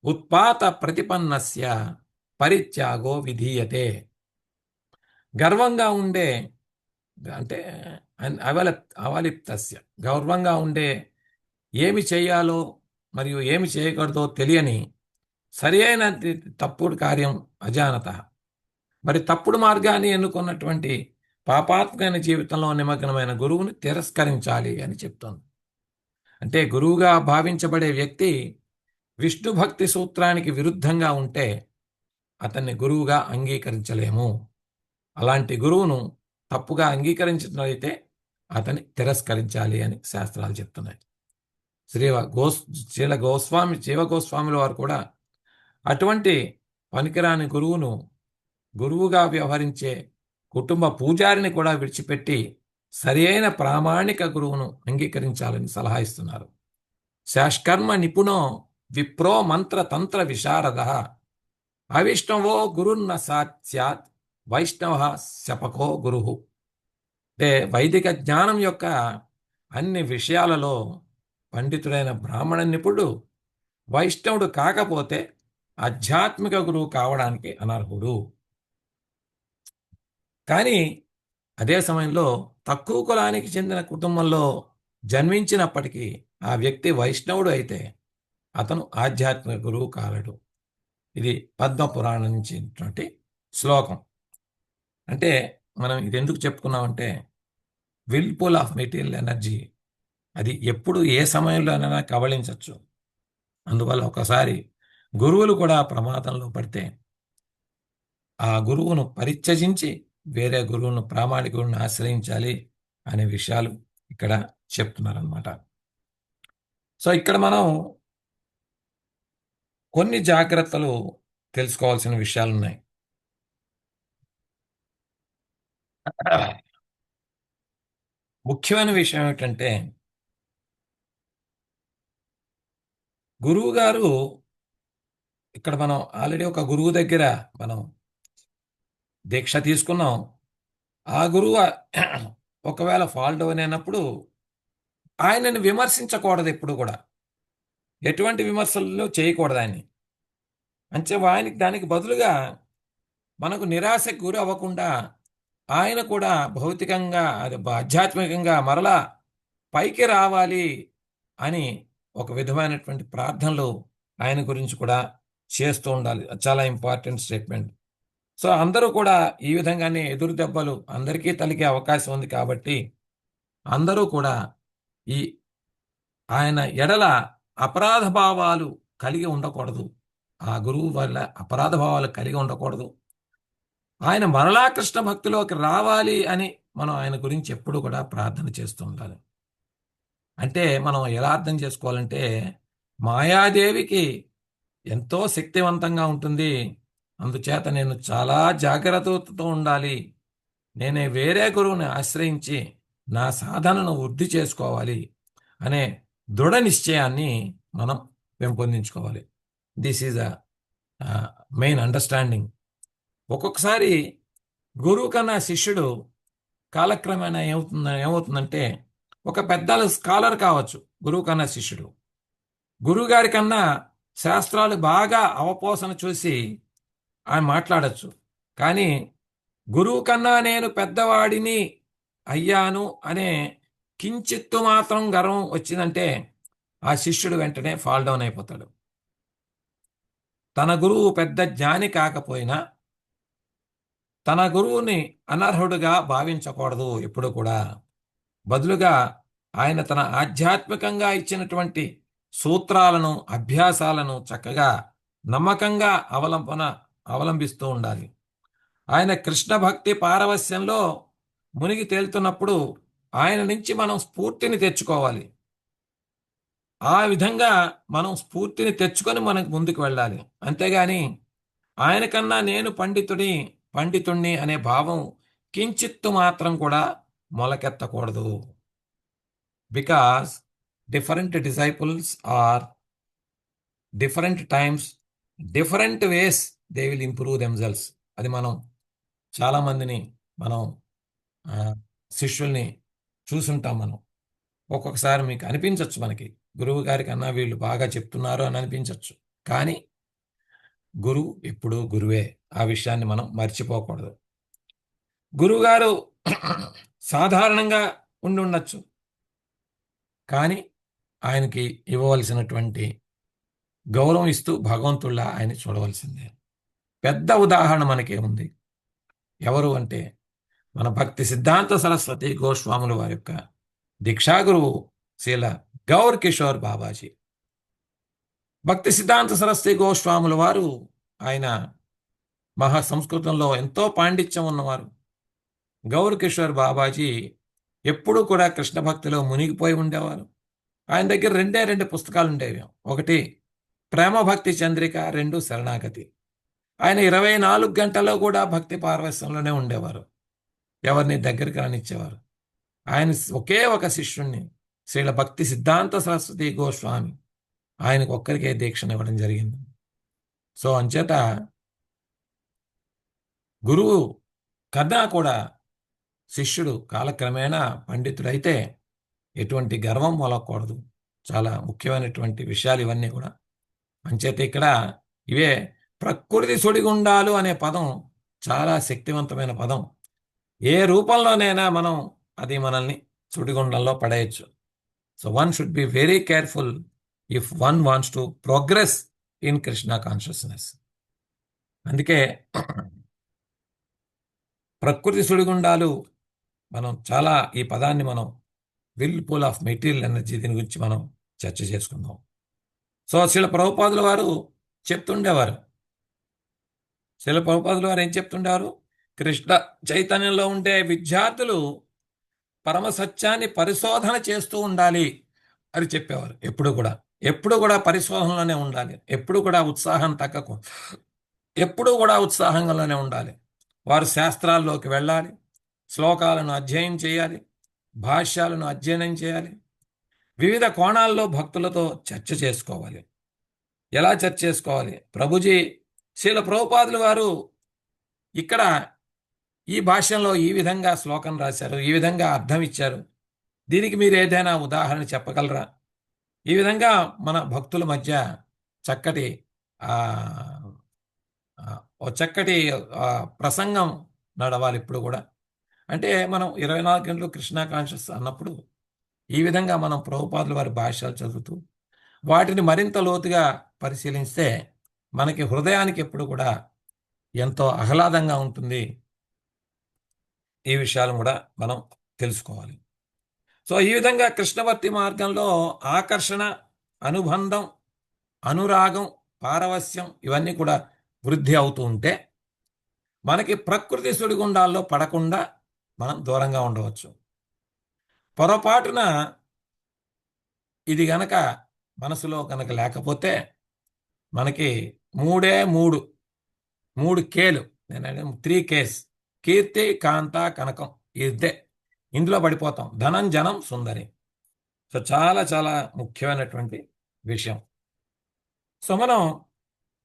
ఉత్పాత ప్రతిపన్నస్య పరిత్యాగో విధీయతే. గర్వంగా ఉండే అంటే అవలిప్తస్య గౌరవంగా ఉండే, ఏమి చేయాలో మరియు ఏమి చేయకూడదో తెలియని సరి అయిన తప్పుడు కార్యం అజానత, మరి తప్పుడు మార్గాన్ని ఎన్నుకున్నటువంటి పాపాత్మకమైన జీవితంలో నిమగ్నమైన గురువుని తిరస్కరించాలి అని చెప్తోంది. అంటే గురువుగా భావించబడే వ్యక్తి విష్ణు భక్తి సూత్రానికి విరుద్ధంగా ఉంటే అతన్ని గురువుగా అంగీకరించలేము. అలాంటి గురువును తప్పుగా అంగీకరించినట్లయితే అతన్ని తిరస్కరించాలి అని శాస్త్రాలు చెప్తున్నాయి. శ్రీల గోస్వామి జీవ గోస్వాముల వారు కూడా అటువంటి పనికిరాని గురువును, గురువుగా వ్యవహరించే కుటుంబ పూజారిని కూడా విడిచిపెట్టి సరి అయిన ప్రామాణిక గురువును అంగీకరించాలని సలహా ఇస్తున్నారు. శాష్కర్మ నిపుణో విప్రో మంత్ర తంత్ర విశారద అవిష్ణవో గురున్న సాత్స్యాత్ వైష్ణవ శపకో గురు. అంటే వైదిక జ్ఞానం యొక్క అన్ని విషయాలలో పండితుడైన బ్రాహ్మణ నిపుణుడు వైష్ణవుడు కాకపోతే ఆధ్యాత్మిక గురువు కావడానికి అనర్హుడు. కానీ అదే సమయంలో తక్కువ కులానికి చెందిన కుటుంబంలో జన్మించినప్పటికీ ఆ వ్యక్తి వైష్ణవుడు అయితే అతను ఆధ్యాత్మిక గురువు కాలేడు. ఇది పద్మ పురాణం నుంచి శ్లోకం. అంటే మనం ఇది ఎందుకు చెప్పుకున్నామంటే, will pool of material energy అది ఎప్పుడు ఏ సమయంలోనైనా కబళించవచ్చు. అందువల్ల ఒకసారి గురువులు కూడా ప్రమాదంలో పడితే ఆ గురువును పరిత్యజించి వేరే గురువును, ప్రామాణిక గురువును ఆశ్రయించాలి అనే విషయాలు ఇక్కడ చెప్తున్నారనమాట. సో ఇక్కడ మనం కొన్ని జాగ్రత్తలు తెలుసుకోవాల్సిన విషయాలు ఉన్నాయి. ముఖ్యమైన విషయం ఏమిటంటే, గురువు గారు ఇక్కడ మనం ఆల్రెడీ ఒక గురువు దగ్గర మనం దీక్ష తీసుకున్నాం. ఆ గురువు ఒకవేళ ఫాల్ డౌన్ అయినప్పుడు ఆయనని విమర్శించకూడదు, ఎప్పుడు కూడా ఎటువంటి విమర్శలు చేయకూడదు ఆయన్ని. అంటే దానికి బదులుగా మనకు నిరాశకు గురి అవ్వకుండా ఆయన కూడా భౌతికంగా ఆధ్యాత్మికంగా మరలా పైకి రావాలి అని ఒక విధమైనటువంటి ప్రార్థనలు ఆయన గురించి కూడా చేస్తూ ఉండాలి. చాలా ఇంపార్టెంట్ స్టేట్మెంట్. సో అందరూ కూడా ఈ విధంగానే ఎదురు దెబ్బలు అందరికీ తలిగే అవకాశం ఉంది కాబట్టి అందరూ కూడా ఈ ఆయన ఎడల అపరాధ భావాలు కలిగి ఉండకూడదు. ఆ గురువు వల్ల అపరాధ భావాలు కలిగి ఉండకూడదు. ఆయన మరలా కృష్ణ భక్తిలోకి రావాలి అని మనం ఆయన గురించి ఎప్పుడు కూడా ప్రార్థన చేస్తూ ఉండాలి. అంటే మనం ఎలా అర్థం చేసుకోవాలంటే, మాయాదేవికి ఎంతో శక్తివంతంగా ఉంటుంది. అందుచేత నేను చాలా జాగ్రత్తతో ఉండాలి. నేనే వేరే గురువుని ఆశ్రయించి నా సాధనను వృద్ధి చేసుకోవాలి అనే దృఢ నిశ్చయాన్ని మనం పెంపొందించుకోవాలి. This is a main understanding. ఒక్కొక్కసారి గురువు కన్నా శిష్యుడు కాలక్రమేణా ఏమవుతుందంటే ఒక పెద్ద స్కాలర్ కావచ్చు గురువు కన్నా శిష్యుడు. గురువుగారి కన్నా శాస్త్రాలు బాగా అవపోసన చూసి ఆయన మాట్లాడచ్చు. కానీ గురువు కన్నా నేను పెద్దవాడిని అయ్యాను అనే కించిత్తు మాత్రం గర్వం వచ్చిందంటే ఆ శిష్యుడు వెంటనే ఫాల్ డౌన్ అయిపోతాడు. తన గురువు పెద్ద జ్ఞాని కాకపోయినా తన గురువుని అనర్హుడుగా భావించకూడదు ఎప్పుడు కూడా. బదులుగా ఆయన తన ఆధ్యాత్మికంగా ఇచ్చినటువంటి సూత్రాలను అభ్యాసాలను చక్కగా నమ్మకంగా అవలంబిస్తూ ఉండాలి. ఆయన కృష్ణ భక్తి పారవస్యంలో మునిగి తేలుతున్నప్పుడు ఆయన నుంచి మనం స్ఫూర్తిని తెచ్చుకోవాలి. ఆ విధంగా మనం స్ఫూర్తిని తెచ్చుకొని మనకు ముందుకు వెళ్ళాలి. అంతేగాని ఆయన కన్నా నేను పండితుణ్ణి అనే భావం కించిత్తు మాత్రం కూడా మొలకెత్తకూడదు. Because different disciples are different times, different ways they will improve themselves. అది మనం చాలామందిని మనం శిష్యుల్ని చూసుంటాం. మనం ఒక్కొక్కసారి మీకు అనిపించవచ్చు, మనకి గురువు గారి కన్నా వీళ్ళు బాగా చెప్తున్నారు అని అనిపించవచ్చు. కానీ గురువు ఎప్పుడూ గురువే. ఆ విషయాన్ని మనం మర్చిపోకూడదు. గురువుగారు సాధారణంగా ఉండొచ్చు, కానీ ఆయనకి ఇవ్వవలసినటువంటి గౌరవం ఇస్తూ భగవంతుళ్ళ ఆయన చూడవలసిందే. పెద్ద ఉదాహరణ మనకేముంది? ఎవరు అంటే మన భక్తి సిద్ధాంత సరస్వతి గోస్వాముల వారి యొక్క దీక్షాగురువు శ్రీల గౌర్ కిషోర్ బాబాజీ. భక్తి సిద్ధాంత సరస్వతి గోస్వాముల వారు ఆయన మహా సంస్కృతంలో ఎంతో పాండిత్యం ఉన్నవారు. గౌర్ కిషోర్ బాబాజీ ఎప్పుడూ కూడా కృష్ణ భక్తిలో మునిగిపోయి ఉండేవారు. ఆయన దగ్గర రెండు పుస్తకాలు ఉండేవి. ఒకటి ప్రేమ భక్తి చంద్రిక, 2 శరణాగతి. ఆయన 24 గంటల్లో కూడా భక్తి పారవస్యంలోనే ఉండేవారు. ఎవరిని దగ్గరికి రానిచ్చేవారు. ఆయన ఒకే ఒక శిష్యుణ్ణి శ్రీల భక్తి సిద్ధాంత సరస్వతి గోస్వామి ఆయనకు ఒక్కరికే దీక్షను ఇవ్వడం జరిగింది. సో అంచేత గురువు కన్నా కూడా శిష్యుడు కాలక్రమేణా పండితుడైతే ఎటువంటి గర్వం మొలకూడదు. చాలా ముఖ్యమైనటువంటి విషయాలు ఇవన్నీ కూడా. అంచేత ఇక్కడ ఇవే ప్రకృతి సుడిగుండాలు అనే పదం చాలా శక్తివంతమైన పదం. ఏ రూపంలోనైనా మనం అది మనల్ని సుడిగుండంలో పడేయచ్చు. So one should be very careful if one wants to progress in Krishna consciousness. అందుకే ప్రకృతి సుడిగుండాలు మనం చాలా ఈ పదాన్ని మనం will pool of material energy దీని గురించి మనం చర్చ చేసుకుందాం. సో శిల ప్రభుపాదుల వారు చెప్తుండేవారు. శిల ప్రభుపాదుల వారు ఏం చెప్తుండేవారు? కృష్ణ చైతన్యంలో ఉండే విద్యార్థులు పరమ సత్యాన్ని పరిశోధన చేస్తూ ఉండాలి అని చెప్పేవారు. ఎప్పుడు కూడా పరిశోధనలోనే ఉండాలి. ఎప్పుడు కూడా ఉత్సాహం తగ్గకు, ఎప్పుడూ కూడా ఉత్సాహంగానే ఉండాలి. వారు శాస్త్రాల్లోకి వెళ్ళాలి, శ్లోకాలను అధ్యయనం చేయాలి, భాష్యాలను అధ్యయనం చేయాలి, వివిధ కోణాల్లో భక్తులతో చర్చ చేసుకోవాలి. ఎలా చర్చ చేసుకోవాలి? ప్రభుజీ శ్రీల ప్రభుపాదుల వారు ఇక్కడ ఈ భాష్యంలో ఈ విధంగా శ్లోకం రాశారు, ఈ విధంగా అర్థం ఇచ్చారు, దీనికి మీరు ఏదైనా ఉదాహరణ చెప్పగలరా? ఈ విధంగా మన భక్తుల మధ్య చక్కటి ప్రసంగం నడవాలి ఇప్పుడు కూడా. అంటే మనం 24 గంటలు కృష్ణ కాన్షియస్ అన్నప్పుడు ఈ విధంగా మనం ప్రభుపాదుల వారి భాష్యాలు చదువుతూ వాటిని మరింత లోతుగా పరిశీలిస్తే మనకి హృదయానికి ఎప్పుడు కూడా ఎంతో ఆహ్లాదంగా ఉంటుంది. ఈ విషయాలు కూడా మనం తెలుసుకోవాలి. సో ఈ విధంగా కృష్ణభక్తి మార్గంలో ఆకర్షణ, అనుబంధం, అనురాగం, పారవస్యం ఇవన్నీ కూడా వృద్ధి అవుతూ ఉంటే మనకి ప్రకృతి సుడిగుండాల్లో పడకుండా మనం దూరంగా ఉండవచ్చు. పొరపాటున ఇది గనక మనసులో కనుక లేకపోతే మనకి మూడు కేలు, నేను 3 కేస్, కీర్తి, కాంత, కనకం. ఇదే ఇందులో పడిపోతాం. ధనం, జనం, సుందరి. సో చాలా చాలా ముఖ్యమైనటువంటి విషయం. సో మనం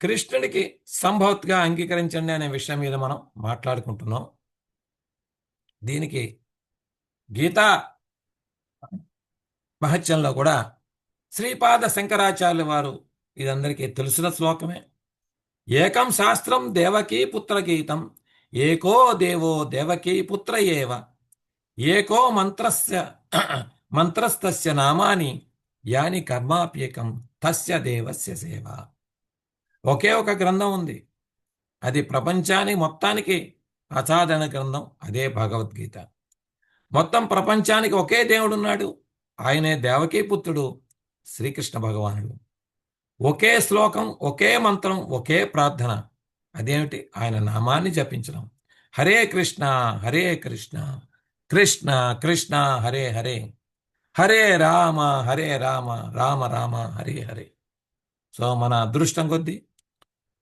కృష్ణుడికి సంభవత్గా అంగీకరించండి అనే విషయం మీద మనం మాట్లాడుకుంటున్నాం. దీనికి గీతా మహత్యంలో కూడా శ్రీపాద శంకరాచార్యుల వారు, ఇదందరికీ తెలిసిన శ్లోకమే, ఏకం శాస్త్రం దేవకీ పుత్ర గీతం, ఏకో దేవో దేవకీ పుత్ర ఏవ, ఏకో మంత్రస్తస్య నామాని యాని కర్మాప్యేకం తస్య దేవస్య సేవ. ఒకే ఒక గ్రంథం ఉంది, అది ప్రపంచానికి మొత్తానికి అసాధారణ గ్రంథం, అదే భగవద్గీత. మొత్తం ప్రపంచానికి ఒకే దేవుడు ఉన్నాడు, ఆయనే దేవకీ పుత్రుడు శ్రీకృష్ణ భగవానుడు. ఒకే శ్లోకం, ఒకే మంత్రం, ఒకే ప్రార్థన, అదేమిటి? ఆయన నామాన్ని జపించడం. హరే కృష్ణ హరే కృష్ణ కృష్ణ కృష్ణ హరే హరే, హరే రామ రామ రామ హరే హరే. సో మన అదృష్టం కొద్దీ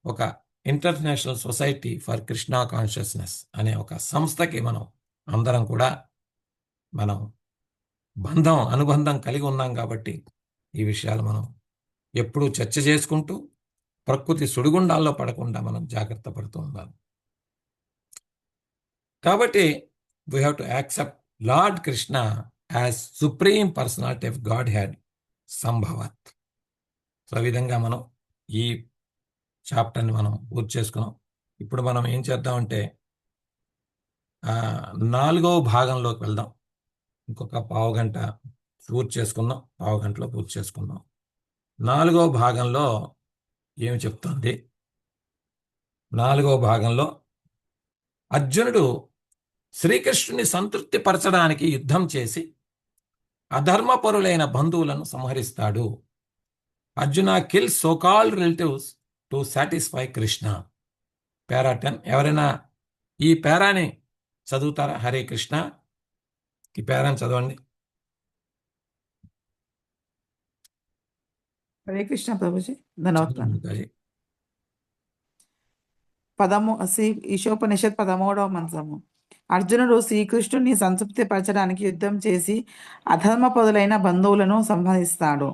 ఒక international society for Krishna consciousness అనే ఒక సంస్థకి మనం అందరం కూడా మనం అనుబంధం కలిగి ఉన్నాం. కాబట్టి ఈ విషయాలు మనం ఎప్పుడూ చర్చ చేసుకుంటూ ప్రకృతి సుడిగుండాల్లో పడకుండా మనం జాగ్రత్త పడుతూ ఉండాలి. కాబట్టి we have to accept Lord Krishna as supreme personality of godhead సంభవత్. సో ఆ విధంగా మనం ఈ చాప్టర్ని మనం పూర్తి చేసుకున్నాం. ఇప్పుడు మనం ఏం చేద్దామంటే 4వ భాగంలోకి వెళ్దాం. ఇంకొక పావుగంట పూర్తి చేసుకుందాం, పావుగంటలో పూర్తి చేసుకుందాం. 4వ భాగంలో ఏమి చెప్తుంది? 4వ భాగంలో అర్జునుడు శ్రీకృష్ణుని సంతృప్తి పరచడానికి యుద్ధం చేసి అధర్మపరులైన బంధువులను సంహరిస్తాడు. Arjuna kills so called relatives to satisfy Krishna. Para 10. ఎవరైనా ఈ పారాని చదువుతారా? హరే కృష్ణ, ఈ పారాని చదవండి. హరే కృష్ణ ప్రభుజీ, ధన్యవాదాలు. చదవండి. ఈశోపనిషత్ 13వ మంత్రము. అర్జునుడు శ్రీకృష్ణుని సంతృప్తి పరచడానికి యుద్ధం చేసి అధర్మ పరులైన బంధువులను సంహరిస్తాడు.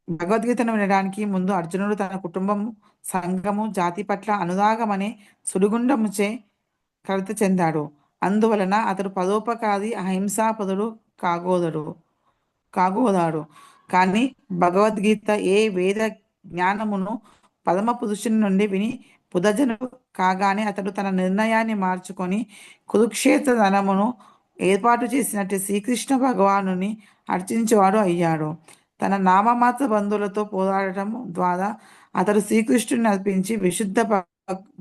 భగవద్గీతను వినడానికి ముందు అర్జునుడు తన కుటుంబం, సంఘము, జాతి పట్ల అనురాగం అనే సుడిగుండముచే కవిత చెందాడు. అందువలన అతడు పరోపకారి, అహింసాపరుడు కాగోదాడు. కానీ భగవద్గీత ఏ వేద జ్ఞానమును పరమ పురుషుని నుండి విని బుధజనుడు కాగానే అతడు తన నిర్ణయాన్ని మార్చుకొని కురుక్షేత్ర రణమును ఏర్పాటు చేసినట్టు శ్రీకృష్ణ భగవానుని అర్చించేవాడు అయ్యాడు. తన నామమాత్ర బంధువులతో పోరాడటం ద్వారా అతడు శ్రీకృష్ణుని అర్పించి విశుద్ధ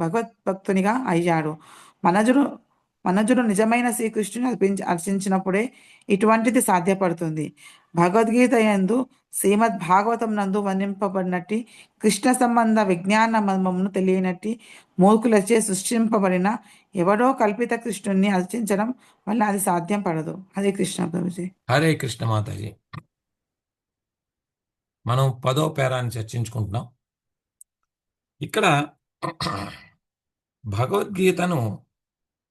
భగవద్భక్తునిగా అయ్యాడు. మనజుడు నిజమైన శ్రీకృష్ణుని అర్చించినప్పుడే ఇటువంటిది సాధ్యపడుతుంది. భగవద్గీత యందు శ్రీమద్ భాగవతం నందు వర్ణింపబడినట్టి కృష్ణ సంబంధ విజ్ఞాన మర్మమును తెలియనట్టి మూర్ఖులచే సృష్టింపబడిన ఎవడో కల్పిత కృష్ణుణ్ణి అర్చించడం వల్ల అది సాధ్యం పడదు. హరే కృష్ణ ప్రభుజీ. హరే కృష్ణ మాతాజీ. మనం 10వ పేరాన్ని చర్చించుకుంటున్నాం. ఇక్కడ భగవద్గీతను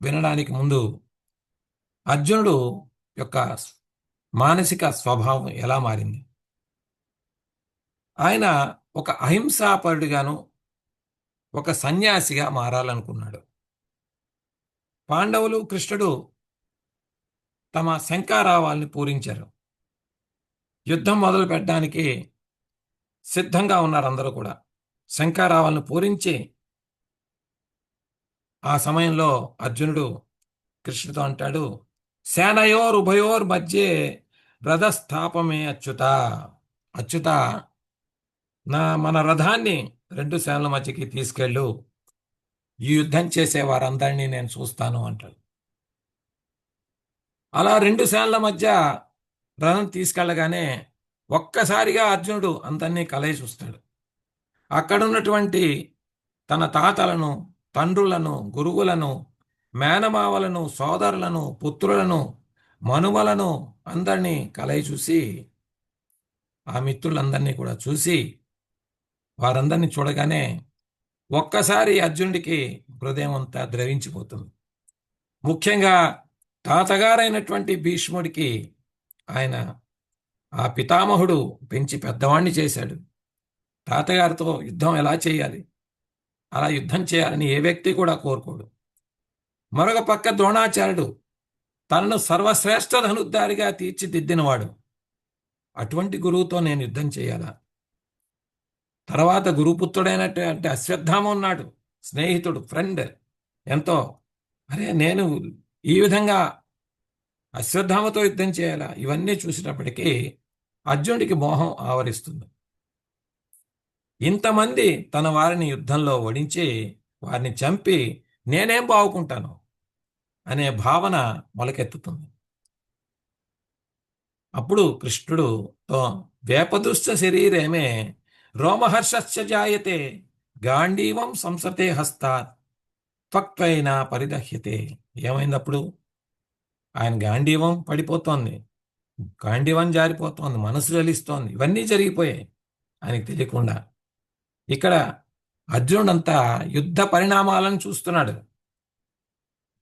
వినడానికి ముందు అర్జునుడు యొక్క మానసిక స్వభావం ఎలా మారింది? ఆయన ఒక అహింసాపరుడిగాను ఒక సన్యాసిగా మారాలనుకున్నాడు. పాండవులు, కృష్ణుడు తమ శంఖారావాల్ని పూరించారు. యుద్ధం మొదలు పెట్టడానికి సిద్ధంగా ఉన్నారు అందరూ కూడా. శంఖారావాలను పూరించి ఆ సమయంలో అర్జునుడు కృష్ణుడితో అంటాడు, సేనయోర్ ఉభయోర్ మధ్యే రథస్థాపమే అచ్యుత. అచ్యుత, మన రథాన్ని 2 సేనల మధ్యకి తీసుకెళ్ళు, ఈ యుద్ధం చేసే వారందరినీ నేను చూస్తాను అంటాడు. అలా 2 సేనల మధ్య రథం తీసుకెళ్ళగానే ఒక్కసారిగా అర్జునుడు అందరినీ కలయి చూస్తాడు. అక్కడున్నటువంటి తన తాతలను, తండ్రులను, గురువులను, మేనమావలను, సోదరులను, పుత్రులను, మనుమలను అందరినీ కలయి చూసి, ఆ మిత్రులందరినీ కూడా చూసి వారందరినీ చూడగానే ఒక్కసారి అర్జునుడికి హృదయం అంతా ద్రవించిపోతుంది. ముఖ్యంగా తాతగారైనటువంటి భీష్ముడికి ఆయన ఆ పితామహుడు పెంచి పెద్దవాణ్ణి చేశాడు. తాతగారితో యుద్ధం ఎలా చేయాలి, అలా యుద్ధం చేయాలని ఏ వ్యక్తి కూడా కోరుకోడు. మరొక పక్క ద్రోణాచార్యుడు తనను సర్వశ్రేష్ఠ ధనుర్ధారిగా తీర్చిదిద్దినవాడు. అటువంటి గురువుతో నేను యుద్ధం చేయాలా? తర్వాత గురుపుత్రుడైనటువంటి అశ్వత్థామ ఉన్నాడు, స్నేహితుడు, ఫ్రెండ్. ఎంతో అరే నేను ఈ విధంగా అశ్వత్థామతో యుద్ధం చేయాలా? ఇవన్నీ చూసినప్పటికీ అర్జునుడికి మోహం ఆవరిస్తుంది. ఇంతమంది తన వారిని యుద్ధంలో ఓడించి వారిని చంపి నేనేం బావుకుంటాను అనే భావన మొలకెత్తుతుంది. అప్పుడు కృష్ణుడు వేపదుష్ట శరీరేమే రోమహర్షస్య జాయతే గాంధీవం సంసతే హస్తాత్ త్వక్పైన పరిదహ్యతే. ఏమైందప్పుడు? ఆయన గాంధీవం పడిపోతోంది, గాంధీవం జారిపోతోంది, మనసు చలిస్తోంది. ఇవన్నీ జరిగిపోయాయి ఆయనకు తెలియకుండా. ఇక్కడ అర్జునుడంతా యుద్ధ పరిణామాలను చూస్తున్నాడు,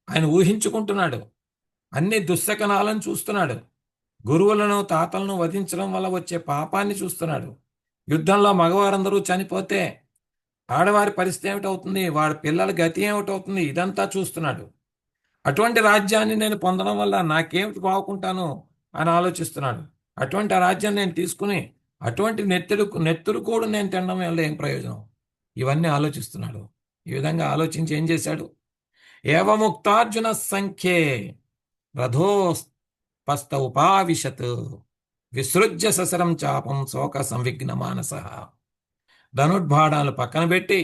ఆయన ఊహించుకుంటున్నాడు, అన్ని దుశ్శకనాలను చూస్తున్నాడు, గురువులను తాతలను వధించడం వల్ల వచ్చే పాపాన్ని చూస్తున్నాడు. యుద్ధంలో మగవారందరూ చనిపోతే ఆడవారి పరిస్థితి ఏమిటవుతుంది, వాడి పిల్లల గతి ఏమిటవుతుంది, ఇదంతా చూస్తున్నాడు. అటువంటి రాజ్యాన్ని నేను పొందడం వల్ల నాకేమిటి బాగుంటాను అని ఆలోచిస్తున్నాడు. అటువంటి ఆ రాజ్యాన్ని నేను తీసుకుని అటువంటి నెత్తురుకోడు నేను తినడం వల్ల ఏం ప్రయోజనం, ఇవన్నీ ఆలోచిస్తున్నాడు. ఈ విధంగా ఆలోచించి ఏం చేశాడు? ఏవముక్తార్జున సంఖ్యే రథోపస్థ ఉపావిశత్ విసృజ్య ససరం చాపం శోక సంవిఘ్న మానస. ధనుర్బాణాలు పక్కన పెట్టి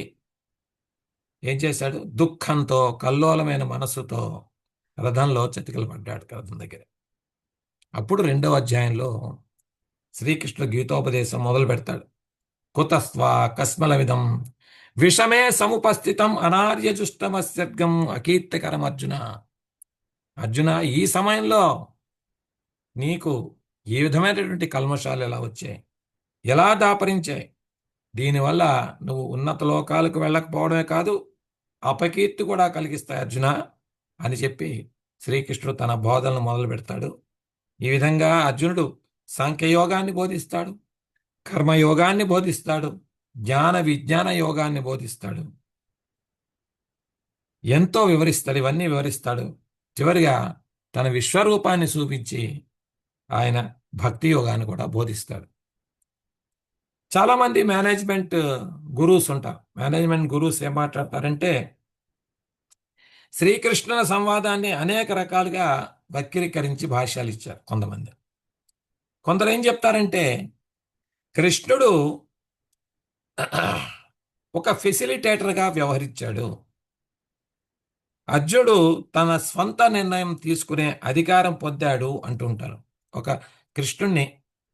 ఏం చేశాడు? దుఃఖంతో కల్లోలమైన మనస్సుతో రథంలో చతికిల పడ్డాడు రథం దగ్గర. అప్పుడు 2వ అధ్యాయంలో శ్రీకృష్ణుడు గీతోపదేశం మొదలు పెడతాడు. కుతస్వా కస్మలవిధం విషమే సముపస్థితం అనార్యజుష్టమస్యర్గం అకీర్తికరం అర్జున. అర్జున, ఈ సమయంలో నీకు ఏ విధమైనటువంటి కల్మషాలు ఎలా వచ్చాయి, ఎలా దాపరించాయి? దీనివల్ల నువ్వు ఉన్నత లోకాలకు వెళ్ళకపోవడమే కాదు, అపకీర్తి కూడా కలిగిస్తాయి అర్జున అని చెప్పి శ్రీకృష్ణుడు తన బోధనలు మొదలు పెడతాడు. ఈ విధంగా అర్జునుడు సాంఖ్యయోగాన్ని బోధిస్తాడు, కర్మయోగాన్ని బోధిస్తాడు, జ్ఞాన విజ్ఞాన యోగాన్ని బోధిస్తాడు. ఎంతో వివరిస్తాడు, ఇవన్నీ వివరిస్తాడు. చివరిగా తన విశ్వరూపాన్ని చూపించి ఆయన భక్తి యోగాన్ని కూడా బోధిస్తాడు. చాలామంది మేనేజ్మెంట్ గురూస్ ఉంటారు. మేనేజ్మెంట్ గురూస్ ఏం మాట్లాడతారంటే శ్రీకృష్ణుల సంవాదాన్ని అనేక రకాలుగా వక్రీకరించి భాష్యాలు ఇచ్చారు కొంతమంది. కొందరు ఏం చెప్తారంటే కృష్ణుడు ఒక ఫెసిలిటేటర్గా వ్యవహరించాడు, అర్జునుడు తన స్వంత నిర్ణయం తీసుకునే అధికారం పొందాడు అంటుంటారు. ఒక కృష్ణుణ్ణి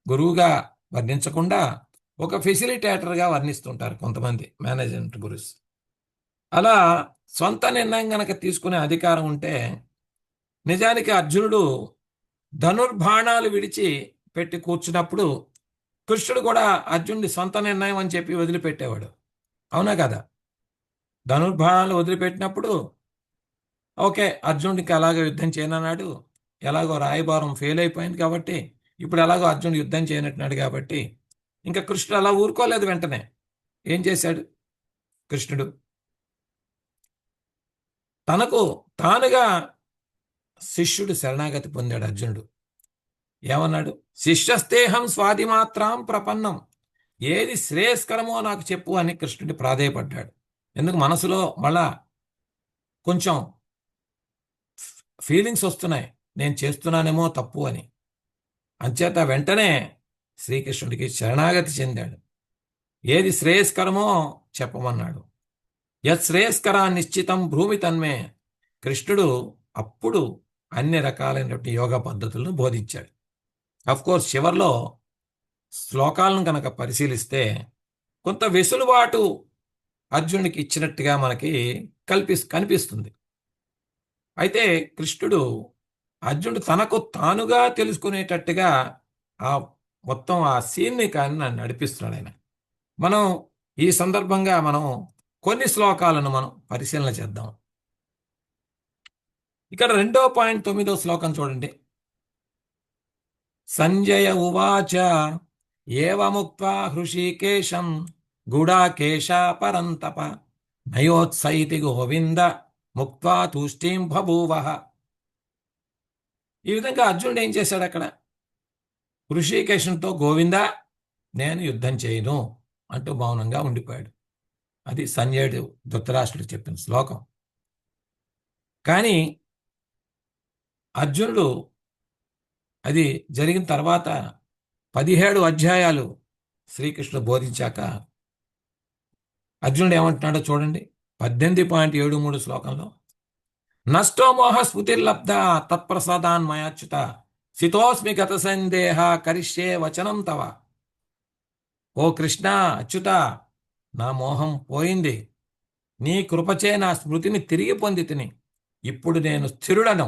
గురువుగా వర్ణించకుండా ఒక ఫెసిలిటేటర్గా వర్ణిస్తుంటారు కొంతమంది మేనేజ్మెంట్ గురుస్. అలా సొంత నిర్ణయం గనక తీసుకునే అధికారం ఉంటే నిజానికి అర్జునుడు ధనుర్బాణాలు విడిచి పెట్టి కూర్చున్నప్పుడు కృష్ణుడు కూడా అర్జునుడి సొంత నిర్ణయం అని చెప్పి వదిలిపెట్టేవాడు. అవునా కదా? ధనుర్బాణాలు వదిలిపెట్టినప్పుడు ఓకే, అర్జునుడికి అలాగో యుద్ధం చేయనన్నాడు, ఎలాగో రాయబారం ఫెయిల్ అయిపోయింది కాబట్టి ఇప్పుడు ఎలాగో అర్జునుడు యుద్ధం చేయనట్టున్నాడు కాబట్టి ఇంకా కృష్ణుడు అలా ఊరుకోలేదు. వెంటనే ఏం చేశాడు కృష్ణుడు? తనకు తానుగా శిష్యుడు శరణాగతి పొందాడు అర్జునుడు. ఏమన్నాడు? శిష్యస్తేహం స్వాదిమాత్రాం ప్రపన్నం, ఏది శ్రేయస్కరమో నాకు చెప్పు అని కృష్ణుడి ప్రాధేయపడ్డాడు. ఎందుకు మనసులో మళ్ళా కొంచెం ఫీలింగ్స్ వస్తున్నాయి, నేను చేస్తున్నానేమో తప్పు అని. అంచేత వెంటనే శ్రీకృష్ణుడికి శరణాగతి చెందాడు. ఏది శ్రేయస్కరమో చెప్పమన్నాడు. యత్ శ్రేయస్కరా నిశ్చితం భూమి తన్మే. కృష్ణుడు అప్పుడు అన్ని రకాలైనటువంటి యోగా పద్ధతులను బోధించాడు. కోర్స్ చివరిలో శ్లోకాలను కనుక పరిశీలిస్తే కొంత వెసులుబాటు అర్జునుడికి ఇచ్చినట్టుగా మనకి కనిపిస్తుంది. అయితే కృష్ణుడు అర్జునుడు తనకు తానుగా తెలుసుకునేటట్టుగా ఆ మొత్తం ఆ సీన్ని కానీ నన్ను నడిపిస్తున్నాడు ఆయన. మనం ఈ సందర్భంగా మనం కొన్ని శ్లోకాలను మనం పరిశీలన చేద్దాం. ఇక్కడ 2.9 శ్లోకం చూడండి. సంజయ ఉవాచ ఏవముక్త్వా హృషీకేశం గుడాకేశ పరంతప నయోత్సైతి గోవింద ముక్త్వా తూష్టీం బభూవః. ఈ విధంగా అర్జునుడు ఏం చేశాడు అక్కడ? హృషీకేశంతో గోవింద నేను యుద్ధం చేయను అంటూ మౌనంగా ఉండిపోయాడు. అది సంజయుడు ధృతరాష్ట్రుడు చెప్పిన శ్లోకం. కానీ అర్జునుడు అది జరిగిన తర్వాత 17 అధ్యాయాలు శ్రీకృష్ణుడు బోధించాక అర్జునుడు ఏమంటున్నాడో చూడండి. 18.73 శ్లోకంలో నష్టో మోహ స్మృతిర్లబ్ధ తత్ప్రసాదాన్ మయాచ్యుత సితోస్మి గత సందేహ కరిష్యే వచనం తవ. ఓ కృష్ణ, అచ్యుత, నా మోహం పోయింది, నీ కృపచే నా స్మృతిని తిరిగి పొంది తిని ఇప్పుడు నేను స్థిరుడను,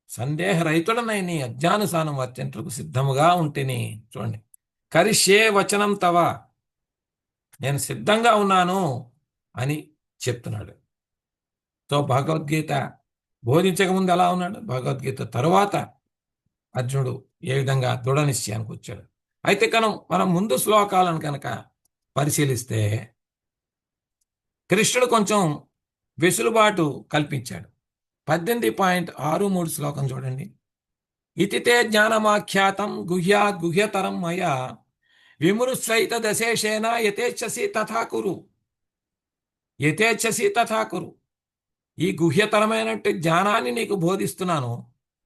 సందేహరహితుడనై నీ అజ్ఞానుసానం వర్తించుటకు సిద్ధముగా ఉంటిని. చూడండి, కరిష్యే వచనం తవ, నేను సిద్ధంగా ఉన్నాను అని చెప్తున్నాడు. సో భగవద్గీత బోధించకముందు ఎలా ఉన్నాడు, భగవద్గీత తరువాత అర్జునుడు ఏ విధంగా దృఢ నిశ్చయానికి వచ్చాడు. అయితే మనం ముందు శ్లోకాలను కనుక పరిశీలిస్తే కృష్ణుడు కొంచెం వెసులుబాటు కల్పించాడు. 18.63 శ్లోకం చూడండి. ఇతితే జ్ఞానమాఖ్యాతం గుహ్యతరం మయా విమృశ్వైత దశేషేన యథేచ్ఛసి తథా కురు. ఈ గుహ్యతరమైనట్టు జ్ఞానాన్ని నీకు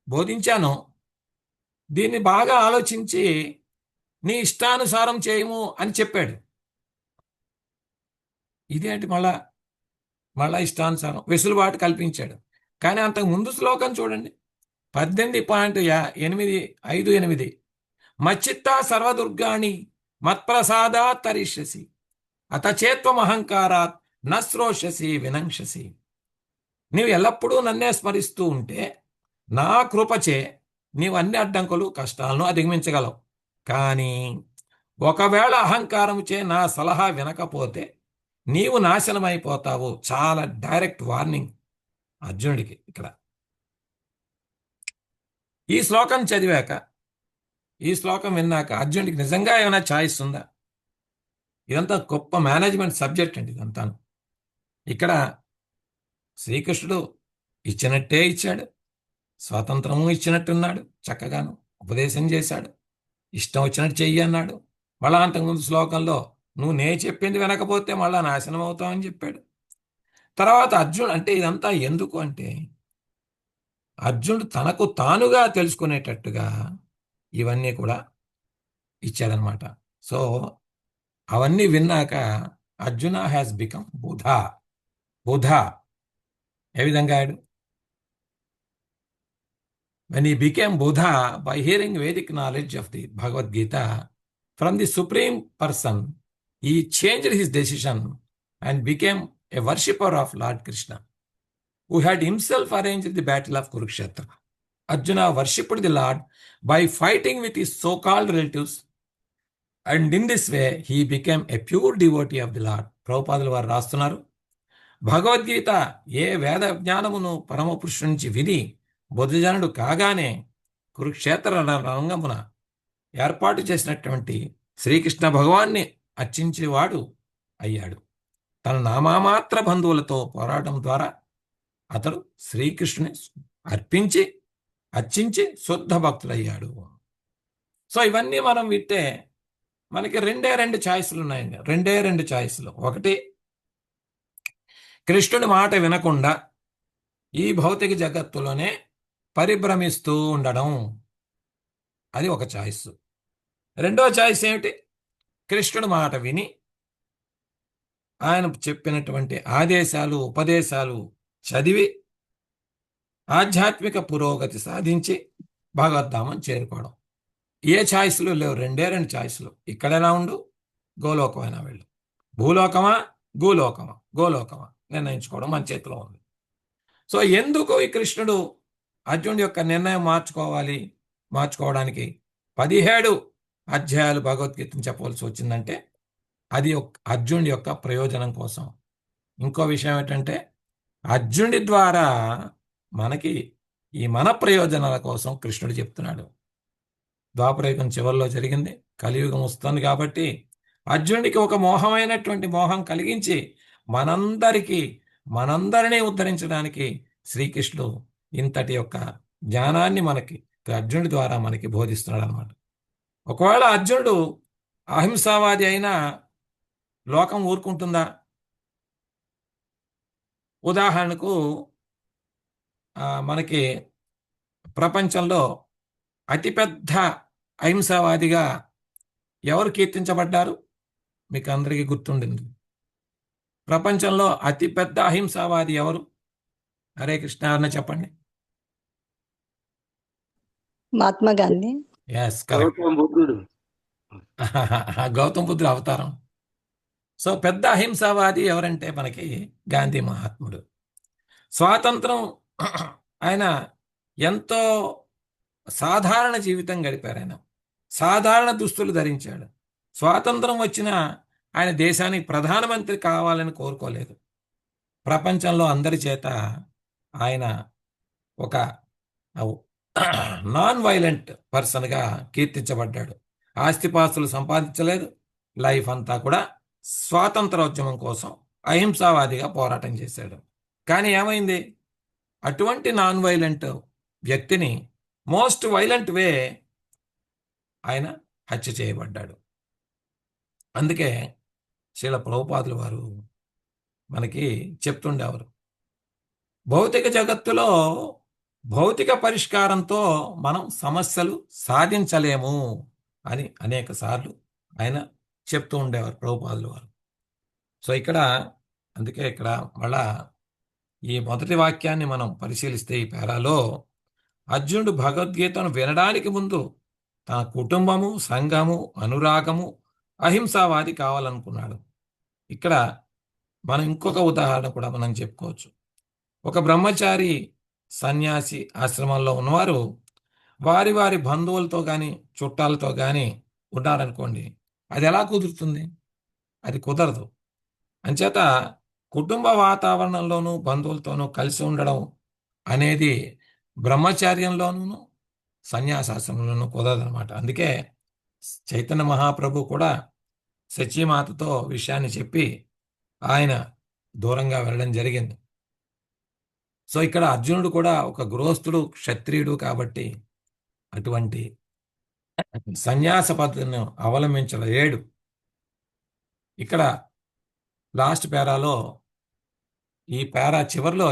బోధించాను, దీన్ని బాగా ఆలోచించి నీ ఇష్టానుసారం చేయము అని చెప్పాడు. ఇదేంటి మళ్ళా ఇష్టానుసారం వెసులుబాటు కల్పించాడు. కానీ అంతకు ముందు శ్లోకం చూడండి, 18.58 మచ్చిత్తా సర్వదుర్గాణి మత్ప్రసాదాత్ తరిష్యసి అతచేత్వమహంకారాత్ నశ్రోష్యసి వినంక్షసి. నీవు ఎల్లప్పుడూ నన్నే స్మరిస్తూ ఉంటే నా కృపచే నీవు అన్ని అడ్డంకులు కష్టాలను అధిగమించగలవు. కానీ ఒకవేళ అహంకారముచే నా సలహా వినకపోతే నీవు నాశనమైపోతావు. చాలా డైరెక్ట్ వార్నింగ్ అర్జునుడికి ఇక్కడ. ఈ శ్లోకం చదివాక, ఈ శ్లోకం విన్నాక అర్జునుడికి నిజంగా ఏమైనా ఛాయిస్ ఉందా? ఇదంతా గొప్ప మేనేజ్మెంట్ సబ్జెక్ట్ అండి ఇదంతాను. ఇక్కడ శ్రీకృష్ణుడు ఇచ్చినట్టే ఇచ్చాడు, స్వాతంత్రము ఇచ్చినట్టున్నాడు, చక్కగాను ఉపదేశం చేశాడు, ఇష్టం వచ్చినట్టు చెయ్యి అన్నాడు. మళ్ళా అంతకుముందు శ్లోకంలో నువ్వు నే చెప్పింది వినకపోతే మళ్ళా నాశనం అవుతావని చెప్పాడు. తర్వాత అర్జునుడు అంటే ఇదంతా ఎందుకు అంటే అర్జునుడు తనకు తానుగా తెలుసుకునేటట్టుగా ఇవన్నీ కూడా ఇచ్చాడనమాట. సో అవన్నీ విన్నాక అర్జున హ్యాస్ బికమ్ బుధ. ఏ విధంగా ఆడు? when he became Buddha by hearing Vedic knowledge of the Bhagavad Gita from the Supreme Person, he changed his decision and became a worshipper of Lord Krishna, who had himself arranged the battle of Kurukshetra. Arjuna worshipped the Lord by fighting with his so-called relatives, and in this way he became a pure devotee of the Lord. ప్రభుపాదులు వారు రాస్తున్నారు, భగవద్గీత ఏ వేద జ్ఞానమును పరమపురుషుడి నుంచి విని బుద్ధజనుడు కాగానే కురుక్షేత్ర రంగమున ఏర్పాటు చేసినటువంటి శ్రీకృష్ణ భగవాన్ని అర్చించేవాడు అయ్యాడు. తన నామమాత్ర బంధువులతో పోరాటం ద్వారా అతడు శ్రీకృష్ణుని అర్చించి శుద్ధ భక్తుడయ్యాడు. సో ఇవన్నీ మనం వింటే మనకి రెండు ఛాయిస్లు ఉన్నాయండి. రెండు ఛాయిస్లు. ఒకటి, కృష్ణుని మాట వినకుండా ఈ భౌతిక జగత్తులోనే పరిభ్రమిస్తూ ఉండడం, అది ఒక ఛాయిస్. రెండో ఛాయిస్ ఏమిటి? కృష్ణుడి మాట విని ఆయన చెప్పినటువంటి ఆదేశాలు ఉపదేశాలు చదివి ఆధ్యాత్మిక పురోగతి సాధించి భగవద్ధామం చేరుకోవడం. ఏ ఛాయిస్లు లేవు, రెండు ఛాయిస్లు. ఇక్కడైనా ఉండు, గోలోకమైనా వెళ్ళు. భూలోకమా గోలోకమా నిర్ణయించుకోవడం మన చేతిలో ఉంది. సో ఎందుకు ఈ కృష్ణుడు అర్జునుడి యొక్క నిర్ణయం మార్చుకోవడానికి 17 అధ్యాయాలు భగవద్గీతను చెప్పవలసి వచ్చిందంటే అది అర్జునుడి యొక్క ప్రయోజనం కోసం. ఇంకో విషయం ఏంటంటే అర్జునుడి ద్వారా మనకి ఈ మన ప్రయోజనాల కోసం కృష్ణుడు చెప్తున్నాడు. ద్వాపరయుగం చివరిలో జరిగింది, కలియుగం వస్తుంది కాబట్టి అర్జునుడికి ఒక మోహమైనటువంటి మోహం కలిగించి మనందరినీ ఉద్ధరించడానికి శ్రీకృష్ణుడు ఇంతటి యొక్క జ్ఞానాన్ని మనకి అర్జునుడి ద్వారా మనకి బోధిస్తున్నాడు అనమాట. ఒకవేళ అర్జునుడు అహింసావాది అయినా లోకం ఊరుకుంటుందా? ఉదాహరణకు మనకి ప్రపంచంలో అతిపెద్ద అహింసావాదిగా ఎవరు కీర్తించబడ్డారు? మీకు అందరికీ గుర్తుండింది. ప్రపంచంలో అతిపెద్ద అహింసావాది ఎవరు? హరే కృష్ణ అన్న చెప్పండి. మహాత్మా గాంధీ. Yes, correct. గౌతమ బుద్ధుడు అవతారం. సో పెద్ద అహింసావాది ఎవరంటే మనకి గాంధీ మహాత్ముడు. స్వాతంత్రం ఆయన ఎంతో సాధారణ జీవితం గడిపారు. ఆయన సాధారణ దుస్తులు ధరించాడు. స్వాతంత్రం వచ్చిన ఆయన దేశానికి ప్రధానమంత్రి కావాలని కోరుకోలేదు. ప్రపంచంలో అందరి చేత ఆయన ఒక నాన్ వైలెంట్ పర్సన్గా కీర్తించబడ్డాడు. ఆస్తిపాస్తులు సంపాదించలేదు. లైఫ్ అంతా కూడా స్వాతంత్రోద్యమం కోసం అహింసావాదిగా పోరాటం చేశాడు. కానీ ఏమైంది? అటువంటి నాన్ వైలెంట్ వ్యక్తిని మోస్ట్ వైలెంట్ వే ఆయన హత్య చేయబడ్డాడు. అందుకే శ్రీల ప్రభుపాదులు వారు మనకి చెప్తుండేవారు, భౌతిక జగత్తులో భౌతిక పరిష్కారంతో మనం సమస్యలు సాధించలేము అని అనేక సార్లు ఆయన చెప్తూ ఉండేవారు ప్రభుపాదులు వారు. సో అందుకే ఇక్కడ మళ్ళా ఈ మొదటి వాక్యాన్ని మనం పరిశీలిస్తే ఈ పేరాలో అర్జునుడు భగవద్గీతను వినడానికి ముందు తన కుటుంబము, సంఘము, అనురాగము, అహింసావాది కావాలనుకున్నాడు. ఇక్కడ మనం ఇంకొక ఉదాహరణ కూడా మనం చెప్పుకోవచ్చు. ఒక బ్రహ్మచారి సన్యాసి ఆశ్రమంలో ఉన్నవారు వారి వారి బంధువులతో కానీ చుట్టాలతో కానీ ఉన్నారనుకోండి, అది ఎలా కుదురుతుంది? అది కుదరదు. అంచేత కుటుంబ వాతావరణంలోనూ బంధువులతోనూ కలిసి ఉండడం అనేది బ్రహ్మచార్యంలోనూ సన్యాసాశ్రమంలోనూ కుదరదనమాట. అందుకే చైతన్య మహాప్రభు కూడా శచీమాతతో విషయాన్ని చెప్పి ఆయన దూరంగా వెళ్ళడం జరిగింది. సో ఇక్కడ అర్జునుడు కూడా ఒక గృహస్థుడు, క్షత్రియుడు కాబట్టి అటువంటి సన్యాస పద్ధతిని అవలంబించలేడు. ఇక్కడ లాస్ట్ పేరాలో ఈ పేరా చివరిలో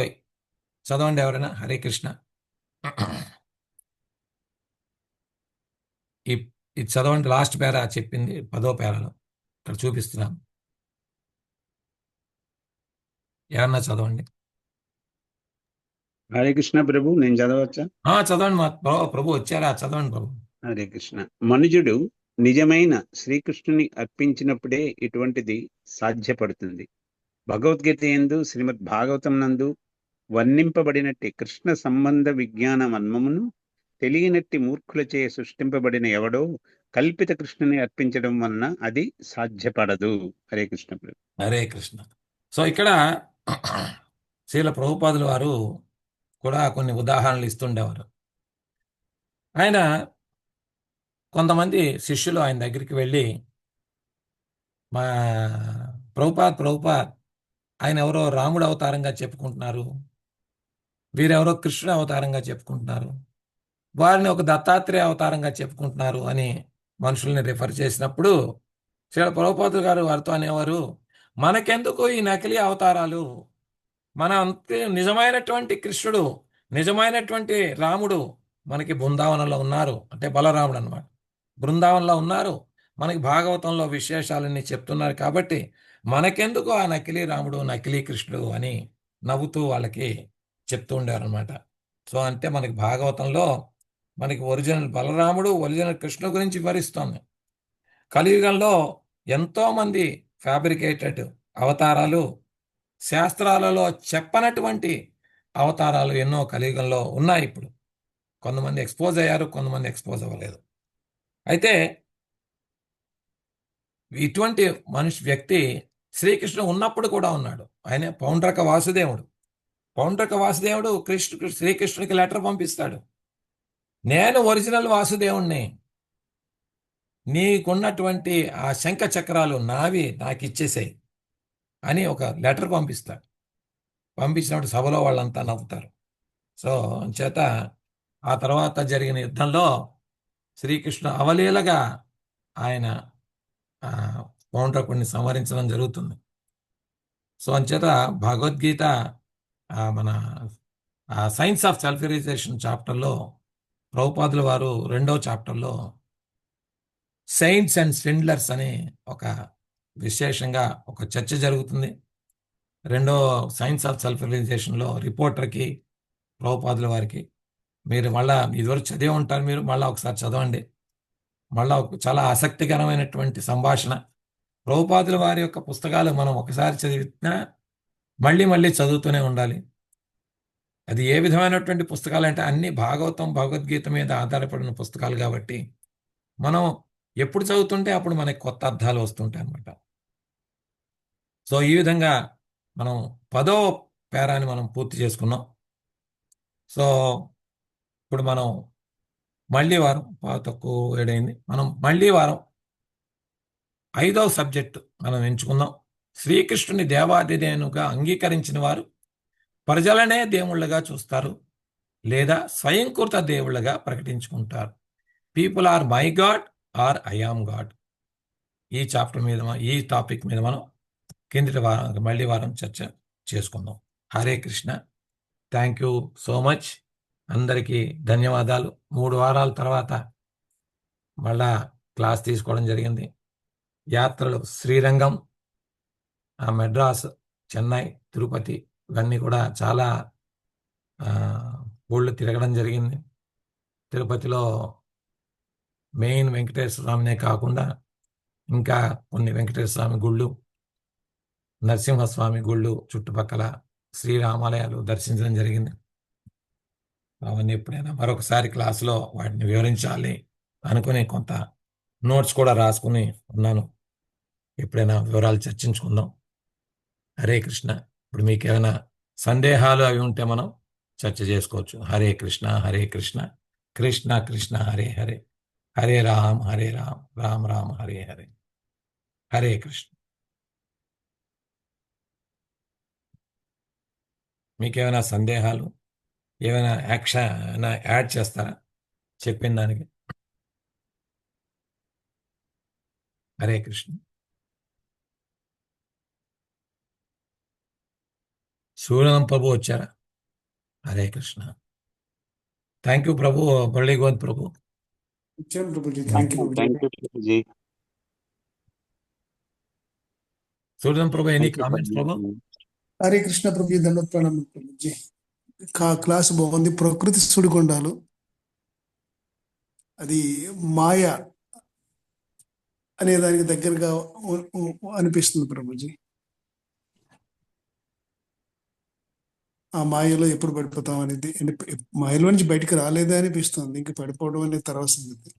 చదవండి ఎవరైనా. హరే కృష్ణ. ఇది చదవండి. లాస్ట్ పేరా చెప్పింది 10వ పేరాలో ఇక్కడ చూపిస్తున్నాం. ఎవరన్నా చదవండి. హరే కృష్ణ ప్రభు, నేను చదవచ్చా? చదవండి. మా ప్రభు వచ్చారా? చదవండి ప్రభు. హరే కృష్ణ. మనుజుడు నిజమైన శ్రీకృష్ణుని అర్పించినప్పుడే ఇటువంటిది సాధ్యపడుతుంది. భగవద్గీత యందు శ్రీమద్ భాగవతం నందు వర్ణింపబడినట్టి కృష్ణ సంబంధ విజ్ఞాన మర్మమును తెలియనట్టి మూర్ఖులచే సృష్టింపబడిన ఎవడో కల్పిత కృష్ణుని అర్పించడం వలన అది సాధ్యపడదు. హరే కృష్ణ ప్రభు. హరే కృష్ణ. సో ఇక్కడ శ్రీల ప్రభుపాదుల వారు కూడా కొన్ని ఉదాహరణలు ఇస్తుండేవారు. ఆయన కొంతమంది శిష్యులు ఆయన దగ్గరికి వెళ్ళి, మా ప్రభుపాద్ ఆయన ఎవరో రాముడు అవతారంగా చెప్పుకుంటున్నారు, వీరెవరో కృష్ణుడు అవతారంగా చెప్పుకుంటున్నారు, వారిని ఒక దత్తాత్రేయ అవతారంగా చెప్పుకుంటున్నారు అని మనుషుల్ని రిఫర్ చేసినప్పుడు శ్రీల ప్రభుపాదులు గారు వారితో అనేవారు, మనకెందుకు ఈ నకిలీ అవతారాలు? మన అంతే నిజమైనటువంటి కృష్ణుడు, నిజమైనటువంటి రాముడు మనకి బృందావనంలో ఉన్నారు. అంటే బలరాముడు అన్నమాట. బృందావనంలో ఉన్నారు, మనకి భాగవతంలో విశేషాలన్నీ చెప్తున్నారు. కాబట్టి మనకెందుకు ఆ నకిలీ రాముడు, నకిలీ కృష్ణుడు అని నవ్వుతూ వాళ్ళకి చెప్తూ ఉండేవారు అనమాట. సో అంటే మనకి భాగవతంలో మనకి ఒరిజినల్ బలరాముడు, ఒరిజినల్ కృష్ణుడు గురించి వివరిస్తోంది. కలియుగంలో ఎంతోమంది ఫ్యాబ్రికేటెడ్ అవతారాలు, శాస్త్రాలలో చెప్పనటువంటి అవతారాలు ఎన్నో కలియుగంలో ఉన్నాయి. ఇప్పుడు కొంతమంది ఎక్స్పోజ్ అయ్యారు, కొంతమంది ఎక్స్పోజ్ అవ్వలేదు. అయితే ఇటువంటి వ్యక్తి శ్రీకృష్ణుడు ఉన్నప్పుడు కూడా ఉన్నాడు. ఆయన పౌండ్రక వాసుదేవుడు. పౌండ్రక వాసుదేవుడు శ్రీకృష్ణుడికి లెటర్ పంపిస్తాడు. నేను ఒరిజినల్ వాసుదేవుణ్ణి, నీకున్నటువంటి ఆ శంఖ చక్రాలు నావి, నాకు ఇచ్చేసాయి అని ఒక లెటర్ పంపిస్తాడు. పంపించినప్పుడు సభలో వాళ్ళంతా నవ్వుతారు. సో చేత ఆ తర్వాత జరిగిన యుద్ధంలో శ్రీకృష్ణ అవలీలగా ఆయన పౌండ్రకుడిని సంహరించడం జరుగుతుంది. సో అంచేత భగవద్గీత మన సైన్స్ ఆఫ్ సెల్ఫ్ రియలైజేషన్ చాప్టర్లో ప్రభుపాదుల వారు 2వ చాప్టర్లో సెయింట్స్ అండ్ స్విండ్లర్స్ అని ఒక విశేషంగా ఒక చర్చ జరుగుతుంది. 2వ సైన్స్ ఆఫ్ సెల్ఫ్ రియలైజేషన్లో రిపోర్టర్కి ప్రభుపాదుల వారికి, మీరు మళ్ళా ఇదివరకు చదివి ఉంటారు, మీరు మళ్ళీ ఒకసారి చదవండి. మళ్ళా చాలా ఆసక్తికరమైనటువంటి సంభాషణ. ప్రభుపాదుల వారి యొక్క పుస్తకాలు మనం ఒకసారి చదివినా మళ్ళీ మళ్ళీ చదువుతూనే ఉండాలి. అది ఏ విధమైనటువంటి పుస్తకాలు అంటే అన్ని భాగవతం భగవద్గీత మీద ఆధారపడిన పుస్తకాలు కాబట్టి మనం ఎప్పుడు చదువుతుంటే అప్పుడు మనకి కొత్త అర్థాలు వస్తుంటాయి అన్నమాట. సో ఈ విధంగా మనం 10వ పేరాని మనం పూర్తి చేసుకున్నాం. సో ఇప్పుడు మనం మళ్ళీ వారం 7 అయింది. మనం మళ్ళీ వారం 5వ సబ్జెక్టు మనం ఎంచుకుందాం. శ్రీకృష్ణుని దేవాదిదేవునిగా అంగీకరించిన వారు ప్రజలనే దేవుళ్ళగా చూస్తారు లేదా స్వయంకృత దేవుళ్ళగా ప్రకటించుకుంటారు. People are my God or I am God. ఈ చాప్టర్ మీద ఈ టాపిక్ మీద మనం కిందటి వారం మళ్ళీ వారం చర్చ చేసుకుందాం. Hare Krishna. Thank you so much. అందరికీ ధన్యవాదాలు. 3 వారాల తర్వాత మళ్ళా క్లాస్ తీసుకోవడం జరిగింది. యాత్రలు శ్రీరంగం, మెడ్రాస్, చెన్నై, తిరుపతి ఇవన్నీ కూడా చాలా ఊళ్ళు తిరగడం జరిగింది. తిరుపతిలో మెయిన్ వెంకటేశ్వర స్వామినే కాకుండా ఇంకా కొన్ని వెంకటేశ్వర స్వామి గుళ్ళు, నరసింహస్వామి గుళ్ళు, చుట్టుపక్కల శ్రీరామాలయాలు దర్శించడం జరిగింది. అవన్నీ ఎప్పుడైనా మరొకసారి క్లాసులో వాటిని వివరించాలి అనుకుని కొంత నోట్స్ కూడా రాసుకుని ఉన్నాను. ఎప్పుడైనా వివరాలు చర్చించుకుందాం. హరే కృష్ణ. ఇప్పుడు మీకు ఏమైనా సందేహాలు అవి ఉంటే మనం చర్చ చేసుకోవచ్చు. హరే కృష్ణ హరే కృష్ణ కృష్ణ కృష్ణ హరే హరే, హరే రామ్ హరే రామ్ రామ్ రామ్ హరే హరే. హరే కృష్ణ. మీకేమైనా సందేహాలు, ఏమైనా యాక్షన్ యాడ్ చేస్తారా చెప్పిన దానికి? హరే కృష్ణ. సూర్యం ప్రభు వచ్చారా? హరే కృష్ణ. థ్యాంక్ యూ ప్రభు. మురళీ గోవింద్ ప్రభు. వచ్చాను Prabhuji. Thank you Prabhuji. Suryam Prabhu, any comments ప్రభు? హరే కృష్ణ ప్రభుజీ. దండోత్ ప్రణామం ప్రభుజీ. క్లాస్ బాగుంది. ప్రకృతి సుడిగుండాలు, అది మాయ అనే దానికి దగ్గరగా అనిపిస్తుంది ప్రభుజీ. ఆ మాయలో ఎప్పుడు పడిపోతాం అనేది, మాయలో నుంచి బయటకు రాలేదే అనిపిస్తుంది. ఇంక పడిపోవడం అనేది తర్వాత సంగతి.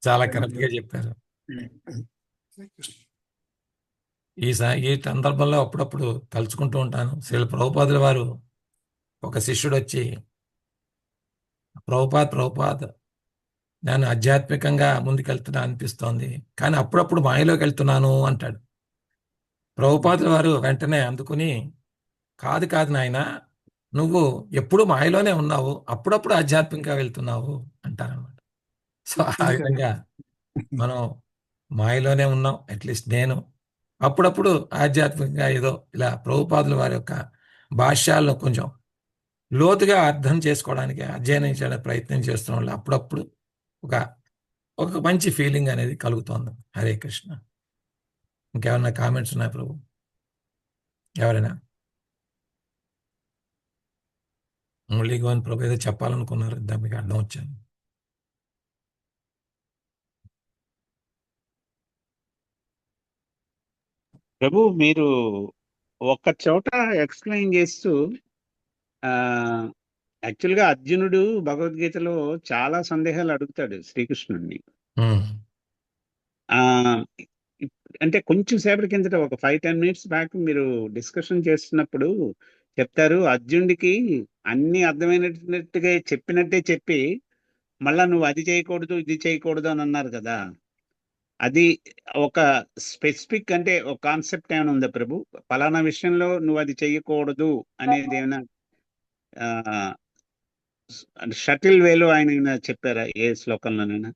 చాలా కరెక్ట్ గా చెప్పారు. ఈ సందర్భంలో అప్పుడప్పుడు తలుచుకుంటూ ఉంటాను. శ్రీల ప్రభుపాదుల వారు ఒక శిష్యుడు వచ్చి, ప్రభుపాద్ నేను ఆధ్యాత్మికంగా ముందుకెళ్తున్నా అనిపిస్తోంది, కానీ అప్పుడప్పుడు మాయలోకి వెళ్తున్నాను అంటాడు. ప్రభుపాదుల వారు వెంటనే అందుకుని, కాదు నాయన, నువ్వు ఎప్పుడు మాయలోనే ఉన్నావు, అప్పుడప్పుడు ఆధ్యాత్మికంగా వెళ్తున్నావు అంటారనమాట. సో ఆ విధంగా మనం మాయలోనే ఉన్నాం. అట్లీస్ట్ నేను అప్పుడప్పుడు ఆధ్యాత్మికంగా ఏదో ఇలా ప్రభుపాదుల వారి యొక్క భాష్యాలను కొంచెం లోతుగా అర్థం చేసుకోవడానికి, అధ్యయనం చేయడానికి ప్రయత్నం చేస్తున్న వాళ్ళు అప్పుడప్పుడు ఒక మంచి ఫీలింగ్ అనేది కలుగుతోంది. హరే కృష్ణ. ఇంకేమన్నా కామెంట్స్ ఉన్నాయి ప్రభు? ఎవరైనా? మురళీ గోవింద్ ప్రభు ఏదో చెప్పాలనుకున్నారు, మీకు అర్థం వచ్చాను. ప్రభు, మీరు ఒక్క చోట ఎక్స్ప్లెయిన్ చేస్తూ యాక్చువల్గా అర్జునుడు భగవద్గీతలో చాలా సందేహాలు అడుగుతాడు శ్రీకృష్ణుడిని. అంటే కొంచెం సేపటి కిందట ఒక 5-10 మినిట్స్ బ్యాక్ మీరు డిస్కషన్ చేస్తున్నప్పుడు చెప్తారు, అర్జునుడికి అన్ని అర్థమైనట్టుగా చెప్పినట్టే చెప్పి మళ్ళా నువ్వు అది చేయకూడదు ఇది చేయకూడదు అని అన్నారు కదా. అది ఒక స్పెసిఫిక్ అంటే ఒక కాన్సెప్ట్ ఏమైనా ఉందా ప్రభు? పలానా విషయంలో నువ్వు అది చెయ్యకూడదు అనేది ఏమైనా షటిల్ వేలో ఆయన ఏమైనా చెప్పారా ఏ శ్లోకంలోనైనా?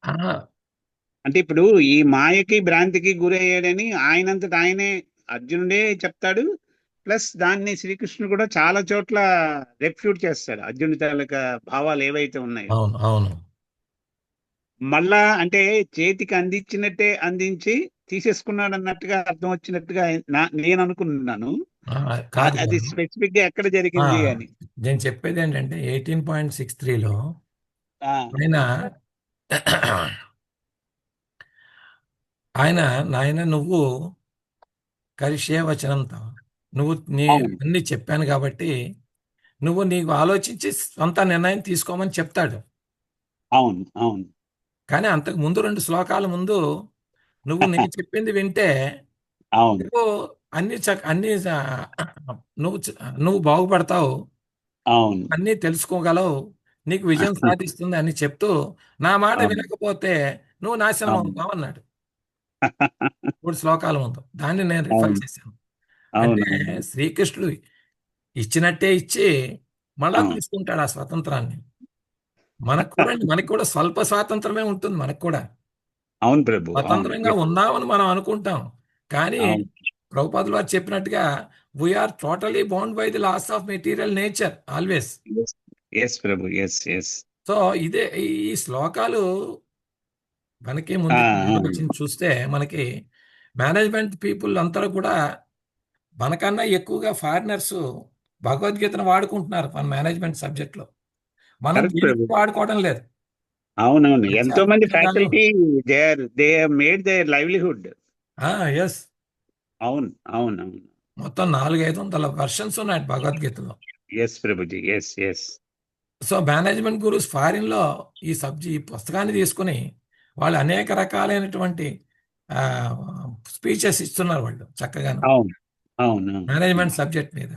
ఆ, అంటే ఇప్పుడు ఈ మాయకి భ్రాంతికి గురయ్యాడని ఆయనంతట ఆయనే అర్జునుడే చెప్తాడు. ప్లస్ దాన్ని శ్రీకృష్ణుడు కూడా చాలా చోట్ల రెఫ్యూట్ చేస్తాడు, అర్జునుడి తాలూకా భావాలు ఏవైతే ఉన్నాయో. అవును అవును. మళ్ళా అంటే చేతికి అందించినట్టే అందించి తీసేసుకున్నాడు అన్నట్టుగా అర్థం వచ్చినట్టుగా నేను అనుకున్నాను. ఆ, కాదు అది కాదు. స్పెసిఫిక్ గా ఎక్కడ ఆ, జరిగింది అని. నేను చెప్పేది ఏంటంటే 18.63లో ఆ, ఆయన ఆయన నాయన నువ్వు కరిష్యే వచనంతో నువ్వు అవును అన్ని చెప్పాను కాబట్టి నువ్వు నీకు ఆలోచించి సొంత నిర్ణయం తీసుకోమని చెప్తాడు. అవును అవును కానీ అంతకు ముందు 2 శ్లోకాల ముందు నువ్వు నేను చెప్పింది వింటే అవును నువ్వు అన్ని నువ్వు బాగుపడతావు, అవును అన్నీ తెలుసుకోగలవు, నీకు విజయం సాధిస్తుంది అని చెప్తూ నా మాట అవును వినకపోతే నువ్వు నాశనం అవును అవుతావు అన్నాడు 3 శ్లోకాల ముందు. దాన్ని నేను రిఫర్ అవును చేశాను. అంటే అవును శ్రీకృష్ణుడు ఇచ్చినట్టే ఇచ్చి మళ్ళా అవును తీసుకుంటాడు ఆ స్వతంత్రాన్ని. మనకు కూడా స్వల్ప స్వాతంత్రమే ఉంటుంది. మనకు కూడా అవును ప్రభు. అవును స్వతంత్రంగా ఉన్నామని మనం అనుకుంటాం. కానీ అవును ప్రభుపాదులు వారు చెప్పినట్టుగా we're totally bound by the laws of material nature always. Yes Prabhu. Yes yes. So ఇదే ఈ శ్లోకాలు మనకి ముందు వచ్చింది చూస్తే మనకి మేనేజ్మెంట్ పీపుల్ అందరూ కూడా మనకన్నా ఎక్కువగా ఫారినర్స్ భగవద్గీతను వాడుకుంటున్నారు మన మేనేజ్మెంట్ సబ్జెక్ట్లో. మనం కరెక్ట్ దీనికి ప్రభు. వాడుకోవడం లేదు. అవునవును, ఎంతో మంది విధానం. Faculty they made their livelihood. Yes. అవును అవును అవును. మొత్తం 400-500 వెర్షన్స్ ఉన్నాయి భగవద్గీతలో. Yes Prabhuji. Yes yes. So management gurus ఫారిన్లో ఈ పుస్తకాన్ని తీసుకుని వాళ్ళు అనేక రకాలైనటువంటి స్పీచెస్ ఇస్తున్నారు వాళ్ళు చక్కగాను అవును అవును అవును మేనేజ్మెంట్ సబ్జెక్ట్ మీద.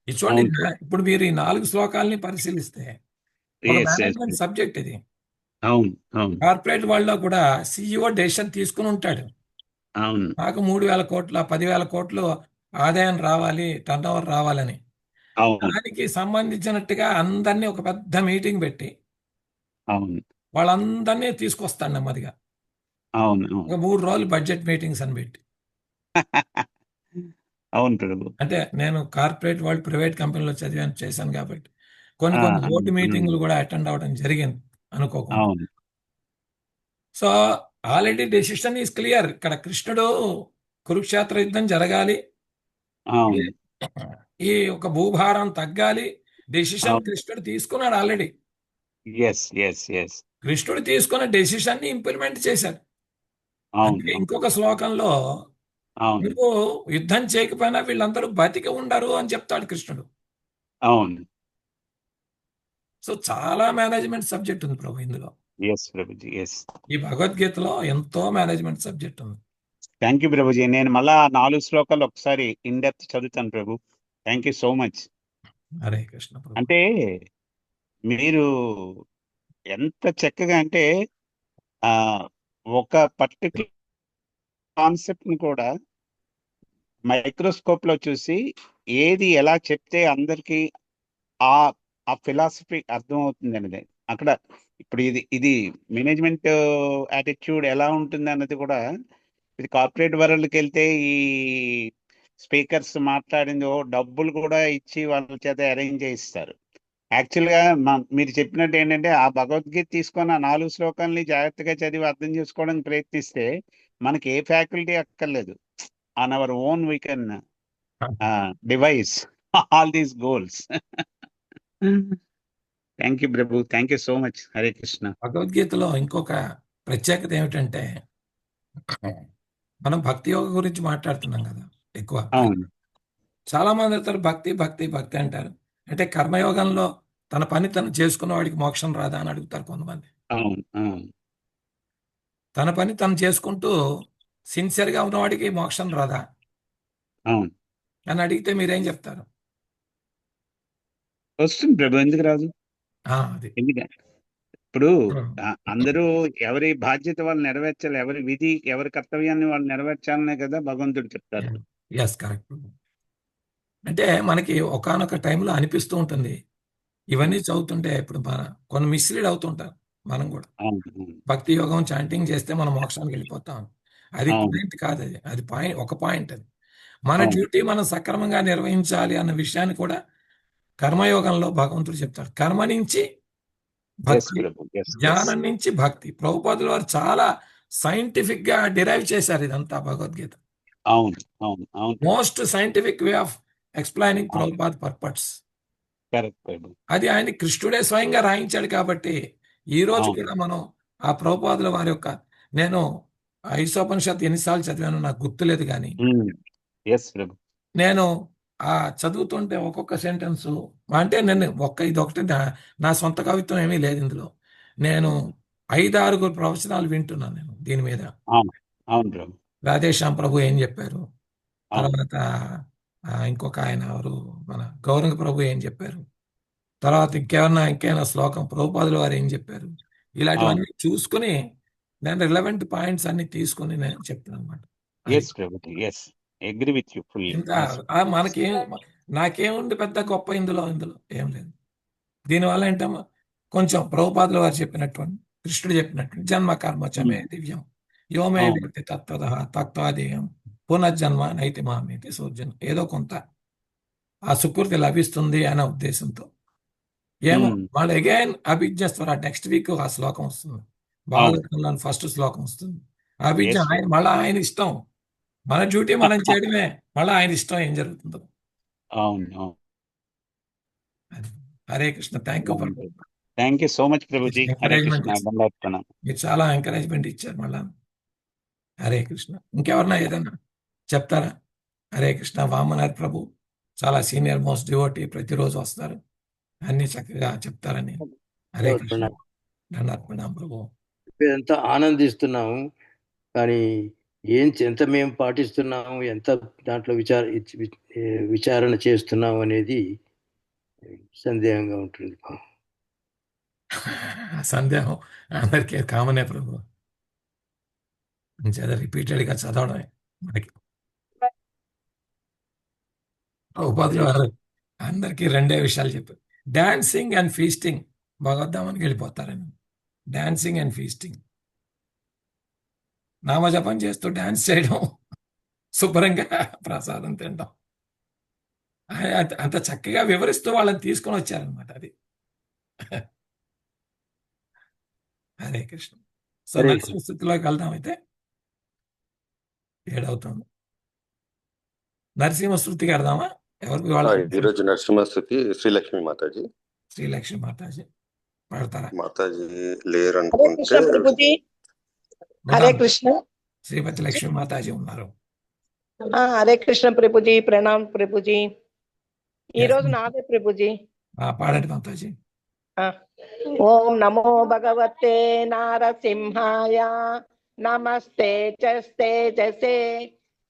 ఇది చూడండి, అవును. ఇప్పుడు మీరు ఈ 4 శ్లోకాలని పరిశీలిస్తే ఒక ఎస్ ఎస్. మేనేజ్మెంట్ సబ్జెక్ట్ ఇది. అవును అవును కార్పొరేట్ వరల్డ్లో కూడా CEO డెసిషన్ తీసుకుని ఉంటాడు. అవును నాకు 3,000 కోట్ల 10,000 కోట్లు ఆదాయం రావాలి, టర్న్ ఓవర్ రావాలని. అవును దానికి సంబంధించినట్టుగా అందరినీ ఒక పెద్ద మీటింగ్ పెట్టి అవును వాళ్ళందరినీ తీసుకొస్తాడు నెమ్మదిగా. అవును ఒక అవును 3 రోజులు బడ్జెట్ మీటింగ్స్ అని పెట్టి. అవును ప్రభు. అంటే నేను కార్పొరేట్ వరల్డ్ ప్రైవేట్ కంపెనీలో చేశాను కాబట్టి కొన్ని బోర్డు మీటింగ్లు కూడా అటెండ్ అవ్వడం జరిగింది అనుకోకుండా. అవును so already decision is clear. ఇక్కడ కృష్ణుడు కురుక్షేత్ర యుద్ధం జరగాలి, అవును ఈ ఒక భూభారం తగ్గాలి, డెసిషన్ అవును. కృష్ణుడు తీసుకున్నాడు ఆల్రెడీ. Yes yes yes. కృష్ణుడు తీసుకున్న డెసిషన్ ని ఇంప్లిమెంట్ చేశాడు. అందుకే అవును ఇంకొక శ్లోకంలో అవును నువ్వు యుద్ధం చేయకపోయినా వీళ్ళందరూ బతికి ఉండరు అని చెప్తాడు కృష్ణుడు. అవును. సో చాలా మేనేజ్మెంట్ సబ్జెక్ట్ ఉంది ప్రభు ఇందులో. ఎస్ ప్రభుజీ. ఎస్. ఈ భగవద్గీతలో ఎంతో మేనేజ్మెంట్ సబ్జెక్ట్ ఉంది. Thank you Prabhuji. నేను మళ్ళా 4 శ్లోకాలు ఒకసారి ఇన్ డెప్త్ చదువుతాను Prabhu. Thank you so much. Hare Krishna Prabhu. అంటే మీరు ఎంత చక్కగా అంటే ఆ ఒక పర్టికులర్ కాన్సెప్ట్ ని కూడా మైక్రోస్కోప్ లో చూసి ఏది ఎలా చెప్తే అందరికి ఆ ఆ ఫిలాసఫీ అర్థం అవుతుంది అనేది అక్కడ. ఇప్పుడు ఇది మేనేజ్మెంట్ యాటిట్యూడ్ ఎలా ఉంటుంది అన్నది కూడా ఇది కార్పొరేట్ వరల్డ్కి వెళ్తే ఈ స్పీకర్స్ మాట్లాడింది డబ్బులు కూడా ఇచ్చి వాళ్ళ చేత అరేంజ్ చేయిస్తారు. యాక్చువల్గా మీరు చెప్పినట్టు ఏంటంటే ఆ భగవద్గీత తీసుకొని ఆ 4 శ్లోకాలని జాగ్రత్తగా చదివి అర్థం చేసుకోవడానికి ప్రయత్నిస్తే మనకి ఏ ఫ్యాకల్టీ అక్కర్లేదు. On our own we can device all these goals. Thank you Prabhu. Thank you so much. Hare Krishna. భగవద్గీతలో ఇంకొక ప్రత్యేకత ఏమిటంటే మనం భక్తి యోగ గురించి మాట్లాడుతున్నాం కదా ఎక్కువ. అవును చాలా మంది అంటారు భక్తి భక్తి భక్తి అంటారు. అంటే కర్మయోగంలో తన పని తను చేసుకున్న వాడికి మోక్షం రాదా అని అడుగుతారు కొంతమంది. అవును అవును తన పని తను చేసుకుంటూ సిన్సియర్గా ఉన్నవాడికి మోక్షం రాదా అవును, అని అడిగితే మీరేం చెప్తారు? వస్తుంది ప్రభు, ఎందుకు రాదు? అది ఎందుకంటే ఇప్పుడు అందరూ ఎవరి బాధ్యత వాళ్ళు నెరవేర్చాలి, ఎవరి విధి ఎవరి కర్తవ్యాన్ని వాళ్ళు నెరవేర్చాలనే కదా భగవంతుడు చెప్తారు. Yes, correct. అంటే మనకి ఒకానొక టైంలో అనిపిస్తూ ఉంటుంది, ఇవన్నీ చదువుతుంటే ఇప్పుడు కొన్ని మిస్లీడ్ అవుతుంటారు మనం కూడా. అవును, అవును, భక్తి యోగం చాంటింగ్ చేస్తే మనం మోక్షానికి వెళ్ళిపోతాం. అది అవును, పాయింట్ కాదు, అది పాయింట్, ఒక పాయింట్ అది. మన అవును. డ్యూటీ మనం సక్రమంగా నిర్వహించాలి అన్న విషయాన్ని కూడా కర్మయోగంలో భగవంతుడు చెప్తాడు. కర్మ నుంచి ఎస్ భక్తి, ప్రభు, ఎస్, ఎస్. జ్ఞానం నుంచి భక్తి. ప్రభుపాదుల వారు చాలా సైంటిఫిక్ గా డిరైవ్ చేశారు ఇదంతా భగవద్గీత. అవును, అవును, అవును, most scientific way of explaining అవును. ప్రభుపాద్ పర్పస్. కరెక్ట్ ప్రభు. అది ఆయన కృష్ణుడే స్వయంగా రాయించాడు కాబట్టి ఈ రోజు అవును. కూడా మనం ఆ ప్రభుపాదుల వారి యొక్క, నేను ఈశోపనిషత్తు ఎన్నిసార్లు చదివానో నాకు గుర్తులేదు, కానీ ఎస్ ప్రభు. నేను ఆ చదువుతుంటే ఒక్కొక్క సెంటెన్స్, అంటే నేను ఇదొకటి నా సొంత కవిత్వం ఏమీ లేదు ఇందులో. నేను 5-6 ప్రవచనాలు వింటున్నాను నేను దీని మీద. అవును, అవును ప్రభు. రాధేశ్యామ్ ప్రభు ఏం చెప్పారు, అవును, తర్వాత ఇంకొక ఆయన ఎవరు, మన గౌరంగ ప్రభు ఏం చెప్పారు, తర్వాత ఇంకేమైనా శ్లోకం ప్రభుపాదుల వారు ఏం చెప్పారు, ఇలాంటివన్నీ చూసుకుని నేను రిలవెంట్ పాయింట్స్ అన్ని తీసుకుని నేను చెప్తాను అనమాట. Yes Prabhu, yes, agree with you fully. ఇంకా మనకేం, నాకేముంది పెద్ద గొప్ప ఇందులో ఏం లేదు. దీనివల్ల ఏంటమ్మా, కొంచెం ప్రభుపాదుల వారు చెప్పినటువంటి, కృష్ణుడు చెప్పినటువంటి జన్మ కర్మ చమే దివ్యం యోమే అవును. వ్యక్తి తత్వాదేయం పునర్జన్మ నైతి మామేతి సూర్జన్, ఏదో కొంత ఆ సుకృతి లభిస్తుంది అనే ఉద్దేశంతో ఏమో మళ్ళీ అగైన్ అభిజ్ఞస్వర నెక్స్ట్ వీక్ ఆ శ్లోకం వస్తుంది, భాగవతంలో ఫస్ట్ శ్లోకం వస్తుంది. అభిజ్ఞ Yes, ఆయన మళ్ళీ ఆయన ఇష్టం, మన డ్యూటీ మనం చేయడమే, మళ్ళీ ఆయన ఇష్టం ఏం జరుగుతుందో. అవును, అవును. అది. Hare Krishna, thank you for thank you so much Prabhuji. Hare encouragement. Krishna, దండాత్మనం. మీరు చాలా ఎంకరేజ్మెంట్ ఇచ్చారు మళ్ళా. హరే కృష్ణ. ఇంకెవరన్నా ఏదన్నా చెప్తారా? హరే కృష్ణ. వామనాథ్ ప్రభు చాలా సీనియర్ మోస్ట్ డివోటీ, ప్రతిరోజు వస్తారు, అన్ని చక్కగా చెప్తారని. హరే కృష్ణ. దండాత్మనం ప్రభు. ఎంతో ఆనందిస్తున్నాము, కానీ ఎంత మేము పాటిస్తున్నాము, ఎంత దాంట్లో విచారణ చేస్తున్నాము అనేది సందేహంగా ఉంటుంది. సందేహం అందరికీ కామనే ప్రభు. రిపీటెడ్గా చదవడమే మనకి. ఉపాధులు వారు అందరికీ రెండే విషయాలు చెప్పారు, డాన్సింగ్ అండ్ ఫీస్టింగ్. భగవద్ధామానికి వెళ్ళిపోతారని. డాన్సింగ్ అండ్ ఫీస్టింగ్, నామజపం చేస్తూ డాన్స్ చేయడం, శుభ్రంగా ప్రసాదం తినడం, అంత చక్కగా వివరిస్తూ వాళ్ళని తీసుకొని వచ్చారనమాట. అది. హరే కృష్ణ. సో హరే నరసింహ స్థితిలోకి వెళ్దాం. అయితే 7 అవుతుంది. నరసింహ స్థుతికి వెళ్దామా? ఎవరికి వాళ్ళ ఈరోజు నరసింహస్థుతి శ్రీలక్ష్మి మాతాజీ. శ్రీలక్ష్మి మాతాజీ పాడతారా? మాతాజీ లేరు హరే అనుకుంటే కృష్ణ ప్రభుజీ. హరే కృష్ణ. శ్రీమతి లక్ష్మి మాతాజీ ఉన్నారు. హరే కృష్ణ ప్రభుజీ. ప్రణామ్ ప్రభుజీ. ఈ రోజు నాదే ప్రభుజీ. పాడండి మాతాజీ. ఓం నమో భగవతే నారసింహాయ నమస్తే తేజసే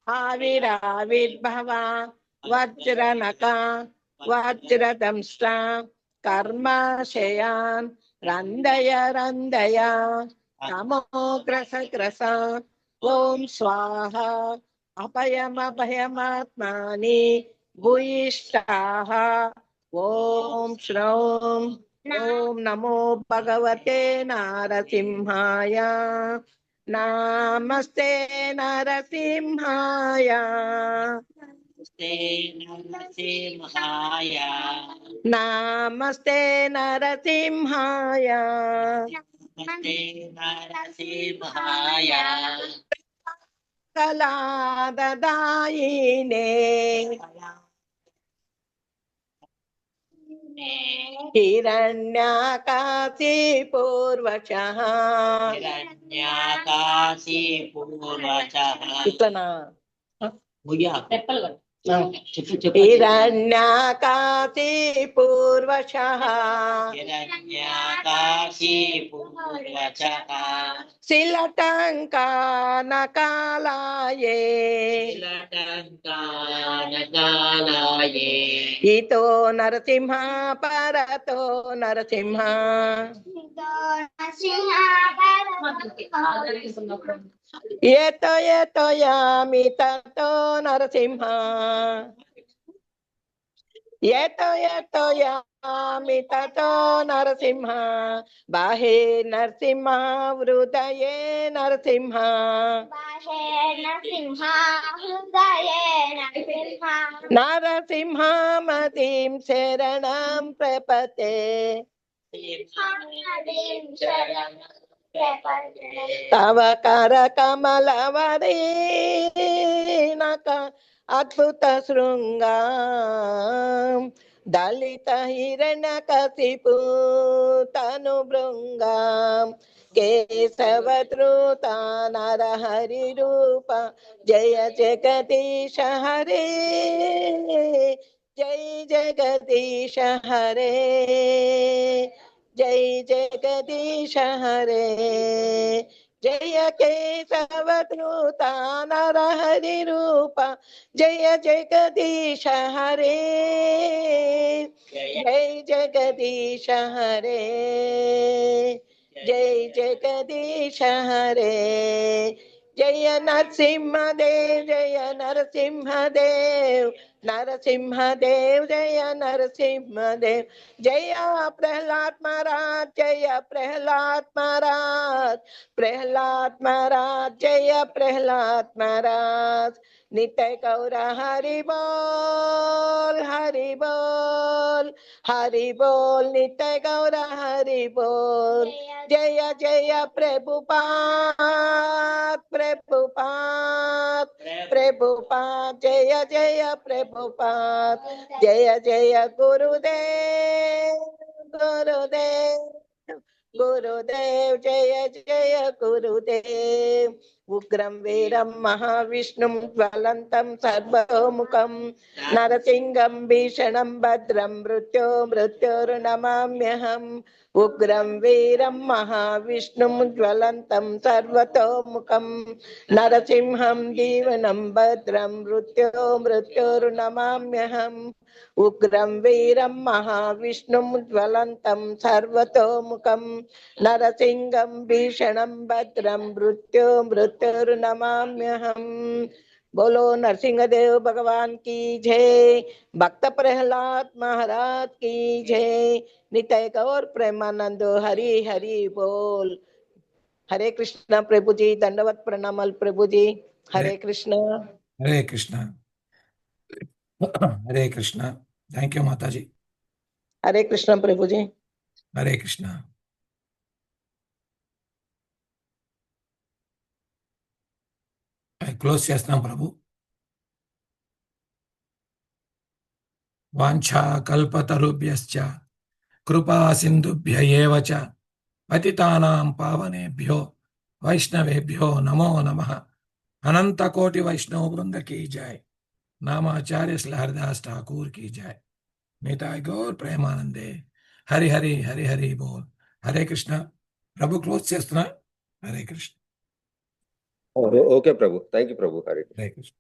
ఆవిర్భవ వజ్రనక వజ్రదంష్ట కర్మాశయాన్ రందయ నమో గ్రస ఓం స్వాహ అభయమాత్మాని భూయిష్టాః ఓం శ్రౌం ఓం నమో భగవతే నారసింహాయ నమస్తే నరసింహాయ నమస్తే నరసింహాయ కళాదదాయినే హిరణ్యాకాశీ పూర్వశః ఇట్లనా? హిరణ్యాకాశీ పూర్వశః శిలటంకానకాలాయే ఇతో నరసింహ పరతో నరసింహ ఏతో ఏతో యామి తతో నరసింహ ఏతో ఏతో యామి తతో నరసింహ బాహే నరసింహ హృదయే నరసింహ నరసింహమతిం శరణం ప్రపతే తవ కర కమలవరీనక అద్భుత శృంగా దళిత హిరణ్యకశిపు తను భృంగా కేశవద్రుత నరహరి రూప జయ జగదీశ హరే జై జగదీశ హరే జై జగదీశ హరే జయ కేశవద్రుత నరహరి రూప జయ జగదీశ హరే జై జగదీశ హరే జై జగదీశ హరే జయ నరసింహదేవ్ జయ నరసింహదేవ్ నరసింహదేవ్ జయ నరసింహదేవ్ జయ ప్రహ్లాద్ మహారాజ్ జయ ప్రహ్లాద్ మహారాజ్ ప్రహ్లాద్ మహారాజ్ జయ ప్రహ్లాద్ మహారాజ్ నిత్య గౌర హరి బోల్ హరి బోల్ హరి బోల్ నిత్య గౌర హరి బోల్ జయ జయ ప్రభుపాద్ ప్రభుపాద్ ప్రభుపాద్ జయ జయ ప్రభుపాద్ జయ జయ గురుదేవ్ గురుదేవ్ గురుదేవ్ జయ జయ గురుదేవ్ ఉగ్రం వీరం మహావిష్ణుం జ్వలంతం సర్వముఖం నరసింహం భీషణం భద్రం మృత్యోర్నమామ్యహం ఉగ్రం వీరం మహావిష్ణుం జ్వలంతం సర్వతోముఖం నరసింహం జీవనం భద్రం మృత్యోర్నమామ్యహం ఉగ్రం వీరం మహావిష్ణుం జ్వలంతం సర్వతోముఖం నరసింహం భీషణం భద్రం మృత్యోర్నమామ్యహం बोलो नरसिंहदेव भगवान की जय भक्त प्रहलाद महाराज की जय नित्य गौर प्रेमानंद हरि हरि बोल हरे कृष्ण प्रभु जी दंडवत प्रणामल प्रभु जी हरे कृष्ण हरे कृष्ण हरे कृष्ण थैंक यू माता जी हरे कृष्ण प्रभु जी हरे कृष्ण క్లోజ్ చేస్తాం ప్రభు వాంఛా కల్పతరుభ్యశ్చ కృపా సింధుభ్య ఏవ చ పతితానాం పావనేభ్యో వైష్ణవేభ్యో నమో నమః अनंत कोटि वैष्णव वृंद की जय नामाचार्य श्री हरिदास ठाकुर की जय निताय गौर प्रेमानंदे हरि हरि हरि हरि बोल हरे कृष्ण प्रभु क्लोज చేస్తున్నా Hare Krishna okay Prabhu thank you Prabhu Hari Hare Krishna